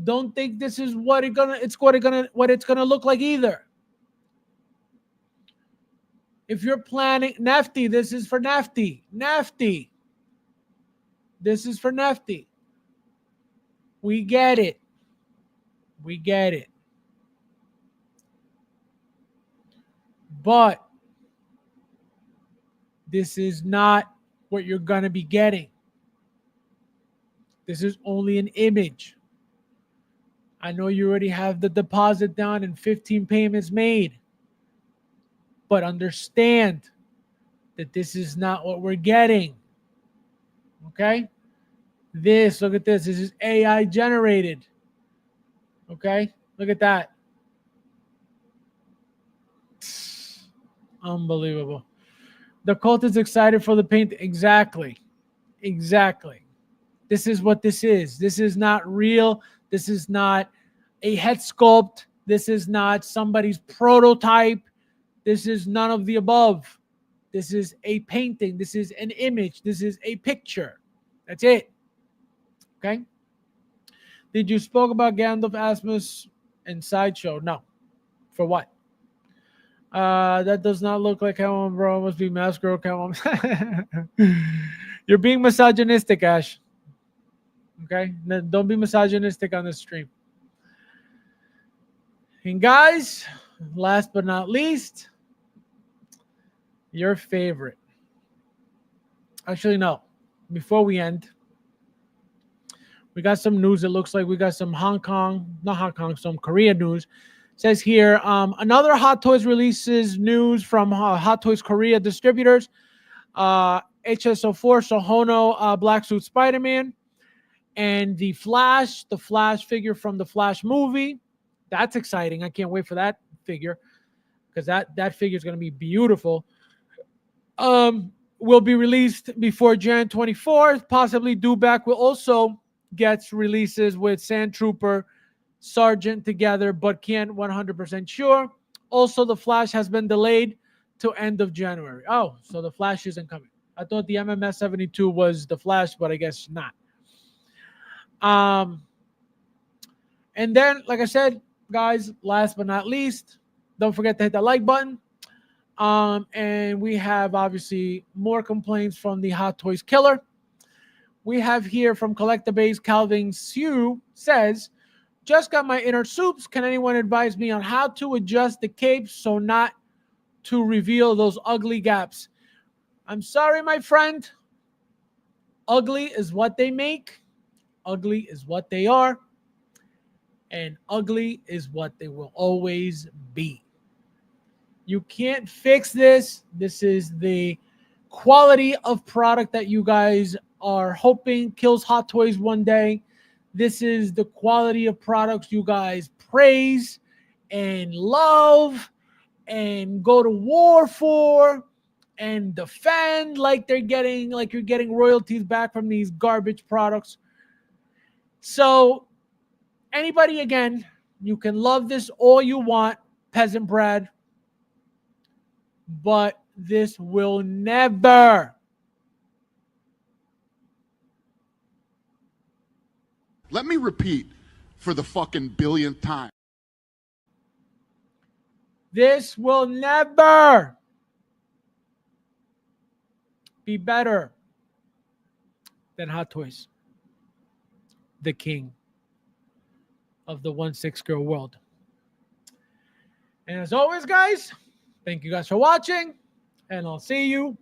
Don't think this is what it's gonna look like either. If you're planning Nefty, this is for Nefty. Nefty. This is for Nefty. We get it. We get it. But this is not what you're going to be getting. This is only an image. I know you already have the deposit down and 15 payments made. But understand that this is not what we're getting. Okay? Look at this. This is AI generated. Okay? Look at that. Unbelievable. The cult is excited for the paint. Exactly. This is what this is. This is not real. This is not a head sculpt. This is not somebody's prototype. This is none of the above. This is a painting. This is an image. This is a picture. That's it. Okay? Did you spoke about Gandalf, Asmus, and Sideshow? No. For what? That does not look like Catwoman, bro. It must be Mask Girl Catwoman. You're being misogynistic, Ash. Okay? Don't be misogynistic on this stream. And guys, last but not least, your favorite. Actually, no. Before we end, we got some news. It looks like we got some some Korea news. It says here, another Hot Toys releases news from Hot Toys Korea distributors. HSO4, Sohono, Black Suit Spider-Man, and the Flash figure from the Flash movie. That's exciting. I can't wait for that figure, because that figure is going to be beautiful. Will be released before Jan 24th. Possibly Dewback will also get releases with Sand Trooper, Sergeant together, but can't 100% sure. Also, the Flash has been delayed to end of January. Oh, so the Flash isn't coming. I thought the MMS 72 was the Flash, but I guess not. And then, like I said, guys, last but not least, don't forget to hit that like button. And we have obviously more complaints from the Hot Toys killer. We have here from Collectabase, Calvin Sue says, just got my inner soups. Can anyone advise me on how to adjust the cape so not to reveal those ugly gaps? I'm sorry, my friend. Ugly is what they make. Ugly is what they are. And ugly is what they will always be. You can't fix this. This is the quality of product that you guys are hoping kills Hot Toys one day. This is the quality of products you guys praise and love and go to war for and defend like you're getting royalties back from these garbage products. So anybody, again, you can love this all you want, Peasant Brad, but this will never. Let me repeat for the fucking billionth time. This will never be better than Hot Toys, the king of the 1/6 girl world. And as always, guys, thank you guys for watching, and I'll see you